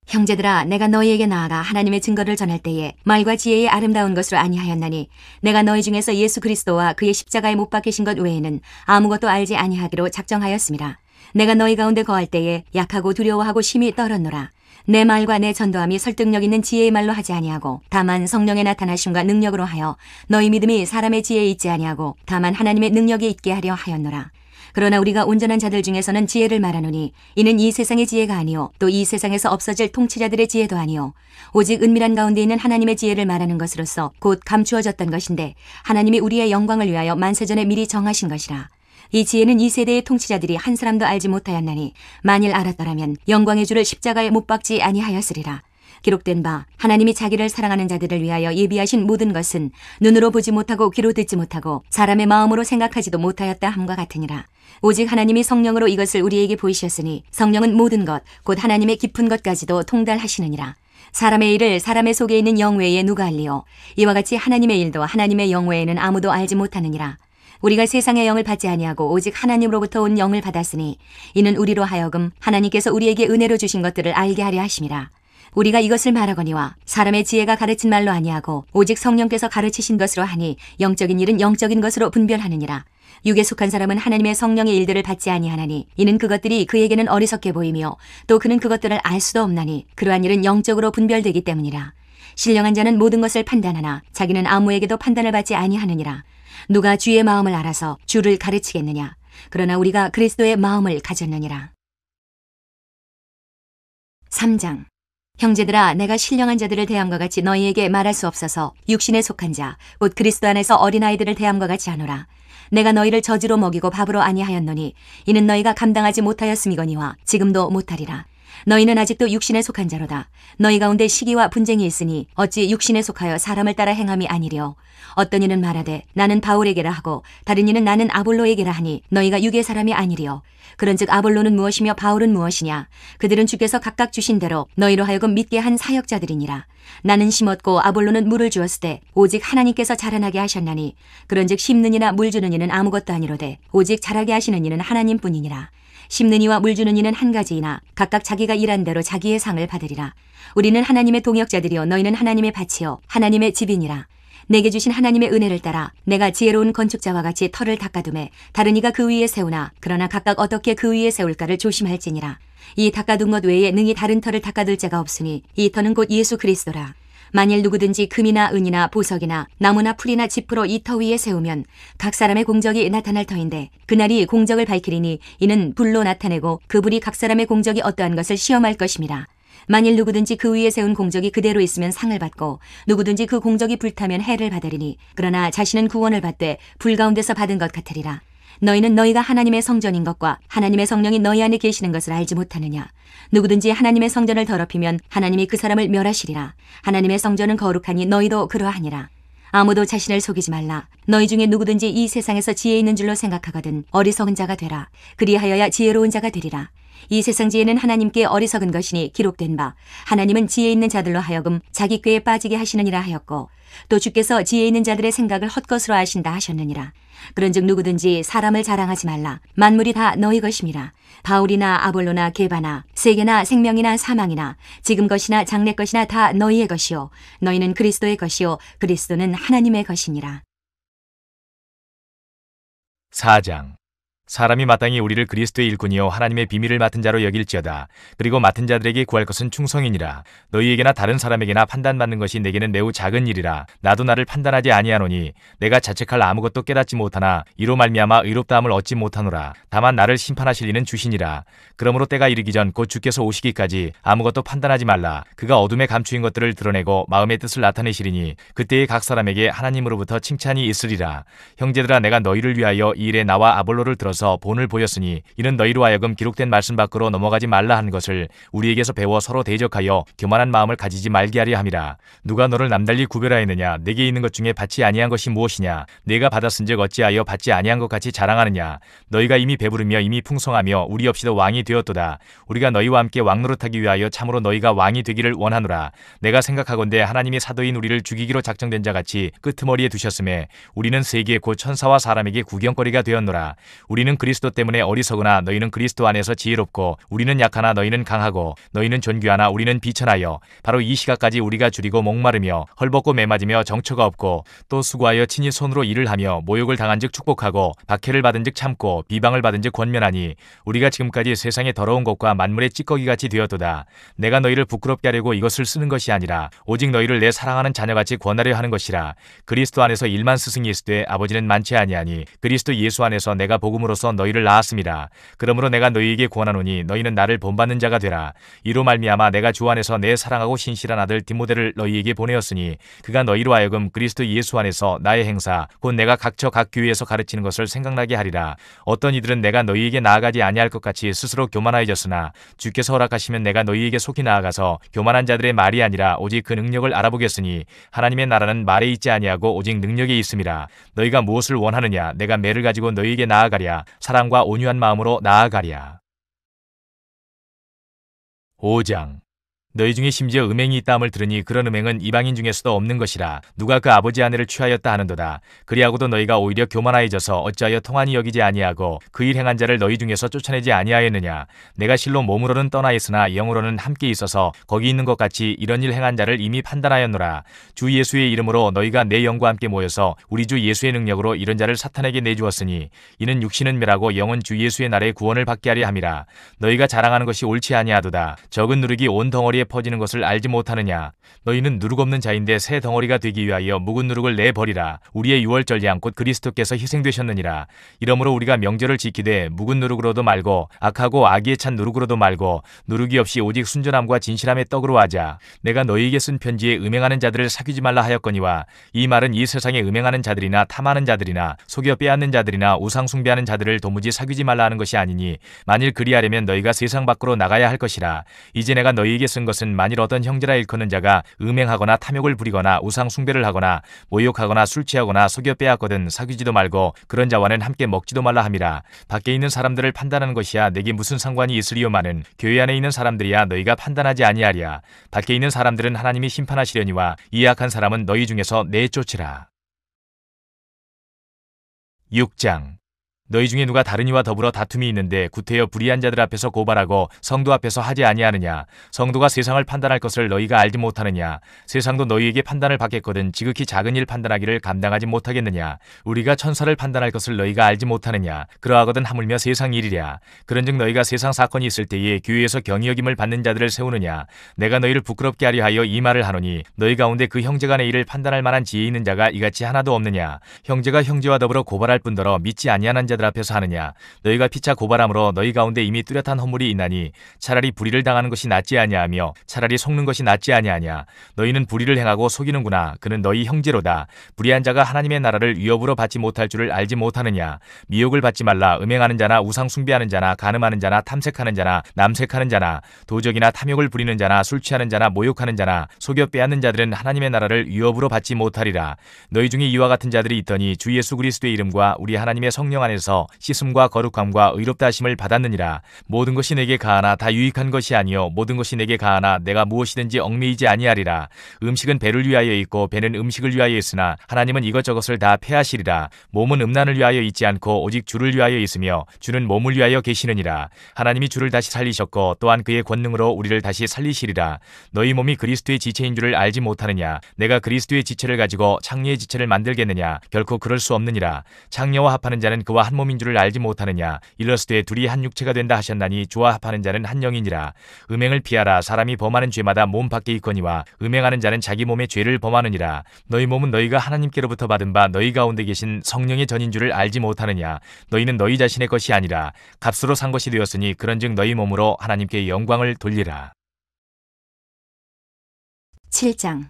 형제들아, 내가 너희에게 나아가 하나님의 증거를 전할 때에 말과 지혜의 아름다운 것으로 아니하였나니 내가 너희 중에서 예수 그리스도와 그의 십자가에 못 박히신 것 외에는 아무것도 알지 아니하기로 작정하였습니다. 내가 너희 가운데 거할 때에 약하고 두려워하고 심히 떨었노라. 내 말과 내 전도함이 설득력 있는 지혜의 말로 하지 아니하고 다만 성령의 나타나심과 능력으로 하여 너희 믿음이 사람의 지혜에 있지 아니하고 다만 하나님의 능력에 있게 하려 하였노라. 그러나 우리가 온전한 자들 중에서는 지혜를 말하노니 이는 이 세상의 지혜가 아니요 또 이 세상에서 없어질 통치자들의 지혜도 아니요 오직 은밀한 가운데 있는 하나님의 지혜를 말하는 것으로서 곧 감추어졌던 것인데 하나님이 우리의 영광을 위하여 만세전에 미리 정하신 것이라. 이 지혜는 이 세대의 통치자들이 한 사람도 알지 못하였나니 만일 알았더라면 영광의 주를 십자가에 못 박지 아니하였으리라. 기록된 바 하나님이 자기를 사랑하는 자들을 위하여 예비하신 모든 것은 눈으로 보지 못하고 귀로 듣지 못하고 사람의 마음으로 생각하지도 못하였다 함과 같으니라. 오직 하나님이 성령으로 이것을 우리에게 보이셨으니 성령은 모든 것 곧 하나님의 깊은 것까지도 통달하시느니라. 사람의 일을 사람의 속에 있는 영 외에 누가 알리요? 이와 같이 하나님의 일도 하나님의 영 외에는 아무도 알지 못하느니라. 우리가 세상의 영을 받지 아니하고 오직 하나님으로부터 온 영을 받았으니 이는 우리로 하여금 하나님께서 우리에게 은혜로 주신 것들을 알게 하려 하심이라. 우리가 이것을 말하거니와 사람의 지혜가 가르친 말로 아니하고 오직 성령께서 가르치신 것으로 하니 영적인 일은 영적인 것으로 분별하느니라. 육에 속한 사람은 하나님의 성령의 일들을 받지 아니하나니 이는 그것들이 그에게는 어리석게 보이며 또 그는 그것들을 알 수도 없나니 그러한 일은 영적으로 분별되기 때문이라. 신령한 자는 모든 것을 판단하나 자기는 아무에게도 판단을 받지 아니하느니라. 누가 주의 마음을 알아서 주를 가르치겠느냐? 그러나 우리가 그리스도의 마음을 가졌느니라. 3장. 형제들아, 내가 신령한 자들을 대함과 같이 너희에게 말할 수 없어서 육신에 속한 자, 곧 그리스도 안에서 어린아이들을 대함과 같이 하노라. 내가 너희를 저지로 먹이고 밥으로 아니하였노니 이는 너희가 감당하지 못하였음이거니와 지금도 못하리라. 너희는 아직도 육신에 속한 자로다. 너희 가운데 시기와 분쟁이 있으니 어찌 육신에 속하여 사람을 따라 행함이 아니랴. 어떤 이는 말하되 나는 바울에게라 하고 다른 이는 나는 아볼로에게라 하니 너희가 육의 사람이 아니리요. 그런즉 아볼로는 무엇이며 바울은 무엇이냐? 그들은 주께서 각각 주신 대로 너희로 하여금 믿게 한 사역자들이니라. 나는 심었고 아볼로는 물을 주었을 때 오직 하나님께서 자라나게 하셨나니 그런즉 심는 이나 물 주는 이는 아무것도 아니로되 오직 자라게 하시는 이는 하나님뿐이니라. 심는 이와 물 주는 이는 한 가지이나 각각 자기가 일한 대로 자기의 상을 받으리라. 우리는 하나님의 동역자들이요 너희는 하나님의 밭이요 하나님의 집이니라. 내게 주신 하나님의 은혜를 따라 내가 지혜로운 건축자와 같이 터를 닦아두매 다른 이가 그 위에 세우나 그러나 각각 어떻게 그 위에 세울까를 조심할지니라. 이 닦아둔 것 외에 능히 다른 터를 닦아둘 자가 없으니 이 터는 곧 예수 그리스도라. 만일 누구든지 금이나 은이나 보석이나 나무나 풀이나 짚으로 이 터 위에 세우면 각 사람의 공적이 나타날 터인데 그날이 공적을 밝히리니 이는 불로 나타내고 그 불이 각 사람의 공적이 어떠한 것을 시험할 것임이라. 만일 누구든지 그 위에 세운 공적이 그대로 있으면 상을 받고 누구든지 그 공적이 불타면 해를 받으리니 그러나 자신은 구원을 받되 불 가운데서 받은 것 같으리라. 너희는 너희가 하나님의 성전인 것과 하나님의 성령이 너희 안에 계시는 것을 알지 못하느냐. 누구든지 하나님의 성전을 더럽히면 하나님이 그 사람을 멸하시리라. 하나님의 성전은 거룩하니 너희도 그러하니라. 아무도 자신을 속이지 말라. 너희 중에 누구든지 이 세상에서 지혜 있는 줄로 생각하거든 어리석은 자가 되라. 그리하여야 지혜로운 자가 되리라. 이 세상 지혜는 하나님께 어리석은 것이니 기록된 바 하나님은 지혜 있는 자들로 하여금 자기 꾀에 빠지게 하시느니라 하였고 또 주께서 지혜 있는 자들의 생각을 헛것으로 아신다 하셨느니라. 그런즉 누구든지 사람을 자랑하지 말라. 만물이 다 너희 것임이라. 바울이나 아볼로나 게바나 세계나 생명이나 사망이나 지금 것이나 장래 것이나 다 너희의 것이요 너희는 그리스도의 것이요 그리스도는 하나님의 것이니라. 4장. 사람이 마땅히 우리를 그리스도의 일꾼이요 하나님의 비밀을 맡은 자로 여길지어다. 그리고 맡은 자들에게 구할 것은 충성이니라. 너희에게나 다른 사람에게나 판단받는 것이 내게는 매우 작은 일이라. 나도 나를 판단하지 아니하노니 내가 자책할 아무것도 깨닫지 못하나 이로 말미암아 의롭다함을 얻지 못하노라. 다만 나를 심판하실 이는 주시니라. 그러므로 때가 이르기 전 곧 주께서 오시기까지 아무것도 판단하지 말라. 그가 어둠에 감추인 것들을 드러내고 마음의 뜻을 나타내시리니 그때에 각 사람에게 하나님으로부터 칭찬이 있으리라. 형제들아, 내가 너희를 위하여 이 일에 나와 아볼로를 들어서 본을 보였으니 이는 너희로 하여금 기록된 말씀 밖으로 넘어가지 말라 하는 것을 우리에게서 배워 서로 대적하여 교만한 마음을 가지지 말게 하려 함이라. 누가 너를 남달리 구별하였느냐? 내게 있는 것 중에 받지 아니한 것이 무엇이냐? 내가 받았은즉 어찌하여 받지 아니한 것 같이 자랑하느냐? 너희가 이미 배부르며 이미 풍성하며 우리 없이도 왕이 되었도다. 우리가 너희와 함께 왕노릇하기 위하여 참으로 너희가 왕이 되기를 원하노라. 내가 생각하건대 하나님이 사도인 우리를 죽이기로 작정된 자같이 끄트머리에 두셨음에 우리는 세계 곧 천사와 사람에게 구경거리가 되었노라. 우리는 그리스도 때문에 어리석으나 너희는 그리스도 안에서 지혜롭고 우리는 약하나 너희는 강하고 너희는 존귀하나 우리는 비천하여 바로 이 시각까지 우리가 줄이고 목마르며 헐벗고 매맞으며 정처가 없고 또 수고하여 친히 손으로 일을 하며 모욕을 당한즉 축복하고 박해를 받은즉 참고 비방을 받은즉 권면하니 우리가 지금까지 세상의 더러운 것과 만물의 찌꺼기같이 되었도다. 내가 너희를 부끄럽게 하려고 이것을 쓰는 것이 아니라 오직 너희를 내 사랑하는 자녀같이 권하려 하는 것이라. 그리스도 안에서 일만 스승이 있으되 아버지는 많지 아니하니 그리스도 예수 안에서 내가 복음으로써 너희를 낳았습니다. 그러므로 내가 너희에게 권하노니 너희는 나를 본받는 자가 되라. 이로 말미암아 내가 주 안에서 내 사랑하고 신실한 아들 디모데를 너희에게 보내었으니 그가 너희로 하여금 그리스도 예수 안에서 나의 행사 곧 내가 각처 각 교회에서 가르치는 것을 생각나게 하리라. 어떤 이들은 내가 너희에게 나아가지 아니할 것 같이 스스로 교만하여졌으나 주께서 허락하시면 내가 너희에게 속히 나아가서 교만한 자들의 말이 아니라 오직 그 능력을 알아보겠으니 하나님의 나라는 말에 있지 아니하고 오직 능력에 있음이라. 너희가 무엇을 원하느냐? 내가 매를 가지고 너희에게 나아가랴. 사랑과 온유한 마음으로 나아가랴. 5장. 너희 중에 심지어 음행이 있다함을 들으니 그런 음행은 이방인 중에서도 없는 것이라. 누가 그 아버지 아내를 취하였다 하는도다. 그리하고도 너희가 오히려 교만하여져서 어찌하여 통한이 여기지 아니하고 그 일 행한 자를 너희 중에서 쫓아내지 아니하였느냐? 내가 실로 몸으로는 떠나 있으나 영으로는 함께 있어서 거기 있는 것 같이 이런 일 행한 자를 이미 판단하였노라. 주 예수의 이름으로 너희가 내 영과 함께 모여서 우리 주 예수의 능력으로 이런 자를 사탄에게 내주었으니 이는 육신은 멸하고 영은 주 예수의 날에 구원을 받게 하려 함이라. 너희가 자랑하는 것이 옳지 아니하도다. 적은 누룩이 온 덩어리에 퍼지는 것을 알지 못하느냐? 너희는 누룩 없는 자인데 새 덩어리가 되기 위하여 묵은 누룩을 내버리라. 우리의 유월절량 곧 그리스도께서 희생되셨느니라. 이러므로 우리가 명절을 지키되 묵은 누룩으로도 말고 악하고 악의에 찬 누룩으로도 말고 누룩이 없이 오직 순전함과 진실함의 떡으로 하자. 내가 너희에게 쓴 편지에 음행하는 자들을 사귀지 말라 하였거니와 이 말은 이 세상에 음행하는 자들이나 탐하는 자들이나 속여 빼앗는 자들이나 우상 숭배하는 자들을 도무지 사귀지 말라 하는 것이 아니니 만일 그리하려면 너희가 세상 밖으로 나가야 할 것이라. 이제 내가 너희에게 쓴 것은 만일 어떤 형제라 일컫는 자가 음행하거나 탐욕을 부리거나 우상 숭배를 하거나 모욕하거나 술 취하거나 속여 빼앗거든 사귀지도 말고 그런 자와는 함께 먹지도 말라 함이라. 밖에 있는 사람들을 판단하는 것이야 내게 무슨 상관이 있으리요마는 교회 안에 있는 사람들이야 너희가 판단하지 아니하리야. 밖에 있는 사람들은 하나님이 심판하시려니와 이 악한 사람은 너희 중에서 내쫓으라. 6장. 너희 중에 누가 다른 이와 더불어 다툼이 있는데 구태여 불의한 자들 앞에서 고발하고 성도 앞에서 하지 아니하느냐? 성도가 세상을 판단할 것을 너희가 알지 못하느냐? 세상도 너희에게 판단을 받겠거든 지극히 작은 일 판단하기를 감당하지 못하겠느냐? 우리가 천사를 판단할 것을 너희가 알지 못하느냐? 그러하거든 하물며 세상 일이랴. 그런즉 너희가 세상 사건이 있을 때에 교회에서 경히 여김을 받는 자들을 세우느냐? 내가 너희를 부끄럽게 하려 하여 이 말을 하노니 너희 가운데 그 형제간의 일을 판단할 만한 지혜 있는 자가 이같이 하나도 없느냐? 형제가 형제와 더불어 고발할 뿐더러 믿지 아니하는 자들 앞에서 하느냐? 너희가 피차 고발함으로 너희 가운데 이미 뚜렷한 허물이 있나니 차라리 불의를 당하는 것이 낫지 아니하며 차라리 속는 것이 낫지 아니하냐? 너희는 불의를 행하고 속이는구나. 그는 너희 형제로다. 불의한 자가 하나님의 나라를 위협으로 받지 못할 줄을 알지 못하느냐? 미혹을 받지 말라. 음행하는 자나 우상 숭배하는 자나 간음하는 자나 탐색하는 자나 남색하는 자나 도적이나 탐욕을 부리는 자나 술 취하는 자나 모욕하는 자나 속여 빼앗는 자들은 하나님의 나라를 위협으로 받지 못하리라. 너희 중에 이와 같은 자들이 있더니 주 예수 그리스도의 이름과 우리 하나님의 성령 안에서 씻음과 거룩함과 의롭다 하심을 받았느니라. 모든 것이 내게 가하나 다 유익한 것이 아니요 모든 것이 내게 가하나 내가 무엇이든지 얽매이지 아니하리라. 음식은 배를 위하여 있고 배는 음식을 위하여 있으나 하나님은 이것저것을 다 폐하시리라. 몸은 음란을 위하여 있지 않고 오직 주를 위하여 있으며 주는 몸을 위하여 계시느니라. 하나님이 주를 다시 살리셨고 또한 그의 권능으로 우리를 다시 살리시리라. 너희 몸이 그리스도의 지체인 줄을 알지 못하느냐? 내가 그리스도의 지체를 가지고 창녀의 지체를 만들겠느냐? 결코 그럴 수 없느니라. 창녀와 합하는 자는 그와 한 몸인 줄을 알지 못하느냐? 일러스되 둘이 한 육체가 된다 하셨나니 주와 합하는 자는 한 영이니라. 음행을 피하라. 사람이 범하는 죄마다 몸 밖에 있거니와 음행하는 자는 자기 몸의 죄를 범하느니라. 너희 몸은 너희가 하나님께로부터 받은 바 너희 가운데 계신 성령의 전인 줄을 알지 못하느냐? 너희는 너희 자신의 것이 아니라 값으로 산 것이 되었으니 그런즉 너희 몸으로 하나님께 영광을 돌리라. 7장.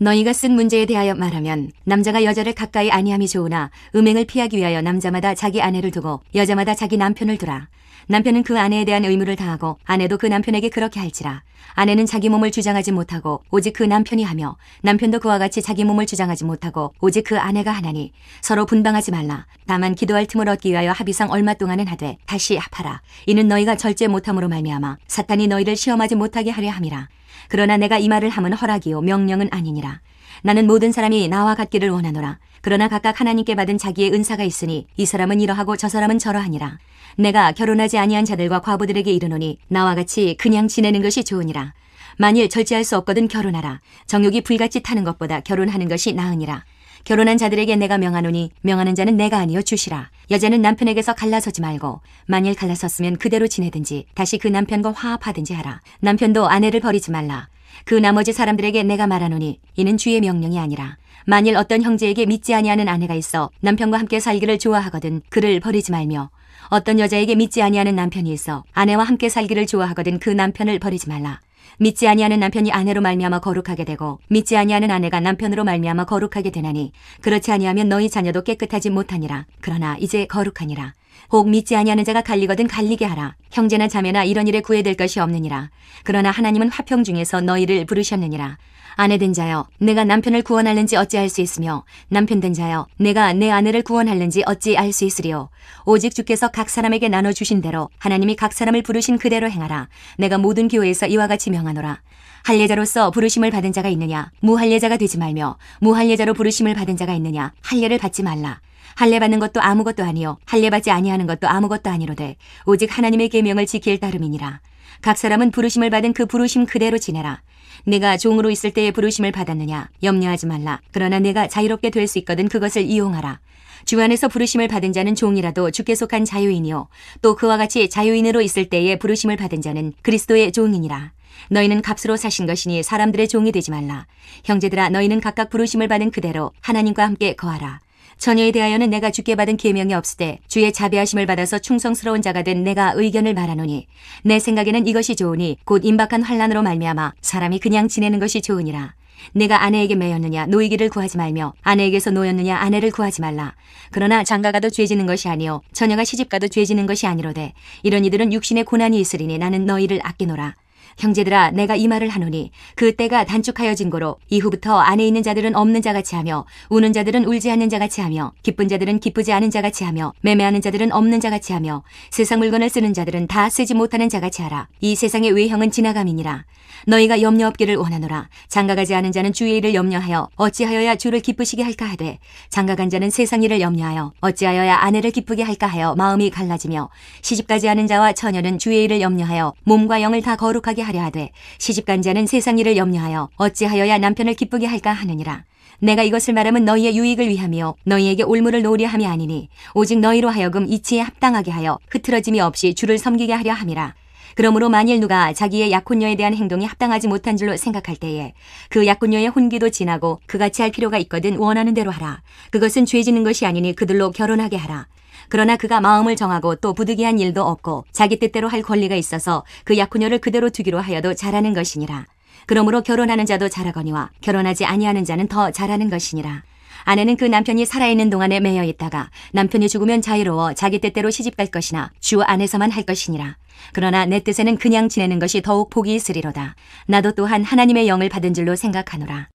너희가 쓴 문제에 대하여 말하면 남자가 여자를 가까이 아니함이 좋으나 음행을 피하기 위하여 남자마다 자기 아내를 두고 여자마다 자기 남편을 두라. 남편은 그 아내에 대한 의무를 다하고 아내도 그 남편에게 그렇게 할지라. 아내는 자기 몸을 주장하지 못하고 오직 그 남편이 하며 남편도 그와 같이 자기 몸을 주장하지 못하고 오직 그 아내가 하나니 서로 분방하지 말라. 다만 기도할 틈을 얻기 위하여 합의상 얼마 동안은 하되 다시 합하라. 이는 너희가 절제 못함으로 말미암아 사탄이 너희를 시험하지 못하게 하려 함이라. 그러나 내가 이 말을 함은 허락이요 명령은 아니니라. 나는 모든 사람이 나와 같기를 원하노라. 그러나 각각 하나님께 받은 자기의 은사가 있으니 이 사람은 이러하고 저 사람은 저러하니라. 내가 결혼하지 아니한 자들과 과부들에게 이르노니 나와 같이 그냥 지내는 것이 좋으니라. 만일 절제할 수 없거든 결혼하라. 정욕이 불같이 타는 것보다 결혼하는 것이 나으니라. 결혼한 자들에게 내가 명하노니 명하는 자는 내가 아니요 주시라. 여자는 남편에게서 갈라서지 말고 만일 갈라섰으면 그대로 지내든지 다시 그 남편과 화합하든지 하라. 남편도 아내를 버리지 말라. 그 나머지 사람들에게 내가 말하노니 이는 주의 명령이 아니라 만일 어떤 형제에게 믿지 아니하는 아내가 있어 남편과 함께 살기를 좋아하거든 그를 버리지 말며 어떤 여자에게 믿지 아니하는 남편이 있어 아내와 함께 살기를 좋아하거든 그 남편을 버리지 말라. 믿지 아니하는 남편이 아내로 말미암아 거룩하게 되고 믿지 아니하는 아내가 남편으로 말미암아 거룩하게 되나니 그렇지 아니하면 너희 자녀도 깨끗하지 못하니라. 그러나 이제 거룩하니라. 혹 믿지 아니하는 자가 갈리거든 갈리게 하라. 형제나 자매나 이런 일에 구애될 것이 없느니라. 그러나 하나님은 화평 중에서 너희를 부르셨느니라. 아내된 자여 내가 남편을 구원할는지 어찌 알 수 있으며 남편된 자여 내가 내 아내를 구원할는지 어찌 알 수 있으리요. 오직 주께서 각 사람에게 나눠주신 대로 하나님이 각 사람을 부르신 그대로 행하라. 내가 모든 교회에서 이와 같이 명하노라. 할례자로서 부르심을 받은 자가 있느냐? 무할례자가 되지 말며 무할례자로 부르심을 받은 자가 있느냐? 할례를 받지 말라. 할례 받는 것도 아무것도 아니요 할례 받지 아니하는 것도 아무것도 아니로되 오직 하나님의 계명을 지킬 따름이니라. 각 사람은 부르심을 받은 그 부르심 그대로 지내라. 내가 종으로 있을 때에 부르심을 받았느냐? 염려하지 말라. 그러나 내가 자유롭게 될 수 있거든 그것을 이용하라. 주 안에서 부르심을 받은 자는 종이라도 주께 속한 자유인이요 또 그와 같이 자유인으로 있을 때에 부르심을 받은 자는 그리스도의 종이니라. 너희는 값으로 사신 것이니 사람들의 종이 되지 말라. 형제들아 너희는 각각 부르심을 받은 그대로 하나님과 함께 거하라. 처녀에 대하여는 내가 주께 받은 계명이 없으되 주의 자비하심을 받아서 충성스러운 자가 된 내가 의견을 말하노니 내 생각에는 이것이 좋으니 곧 임박한 환난으로 말미암아 사람이 그냥 지내는 것이 좋으니라. 내가 아내에게 매였느냐 노이기를 구하지 말며 아내에게서 노였느냐 아내를 구하지 말라. 그러나 장가가도 죄지는 것이 아니요 처녀가 시집가도 죄지는 것이 아니로되 이런 이들은 육신의 고난이 있으리니 나는 너희를 아끼노라. 형제들아, 내가 이 말을 하노니 그 때가 단축하여진 고로 이후부터 안에 있는 자들은 없는 자같이 하며 우는 자들은 울지 않는 자같이 하며 기쁜 자들은 기쁘지 않은 자같이 하며 매매하는 자들은 없는 자같이 하며 세상 물건을 쓰는 자들은 다 쓰지 못하는 자같이 하라. 이 세상의 외형은 지나감이니라. 너희가 염려 없기를 원하노라. 장가가지 않은 자는 주의 일을 염려하여 어찌하여야 주를 기쁘시게 할까 하되 장가간 자는 세상 일을 염려하여 어찌하여야 아내를 기쁘게 할까 하여 마음이 갈라지며 시집가지 않은 자와 처녀는 주의 일을 염려하여 몸과 영을 다 거룩하게 하려 하되 시집간 자는 세상 일을 염려하여 어찌하여야 남편을 기쁘게 할까 하느니라. 내가 이것을 말하면 너희의 유익을 위함이요 너희에게 올무를 놓으려 함이 아니니 오직 너희로 하여금 이치에 합당하게 하여 흐트러짐이 없이 주를 섬기게 하려 함이라. 그러므로 만일 누가 자기의 약혼녀에 대한 행동이 합당하지 못한 줄로 생각할 때에 그 약혼녀의 혼기도 지나고 그같이 할 필요가 있거든 원하는 대로 하라. 그것은 죄 짓는 것이 아니니 그들로 결혼하게 하라. 그러나 그가 마음을 정하고 또 부득이한 일도 없고 자기 뜻대로 할 권리가 있어서 그 약혼녀를 그대로 두기로 하여도 잘하는 것이니라. 그러므로 결혼하는 자도 잘하거니와 결혼하지 아니하는 자는 더 잘하는 것이니라. 아내는 그 남편이 살아있는 동안에 매여 있다가 남편이 죽으면 자유로워 자기 뜻대로 시집갈 것이나 주 안에서만 할 것이니라. 그러나 내 뜻에는 그냥 지내는 것이 더욱 복이 있으리로다. 나도 또한 하나님의 영을 받은 줄로 생각하노라.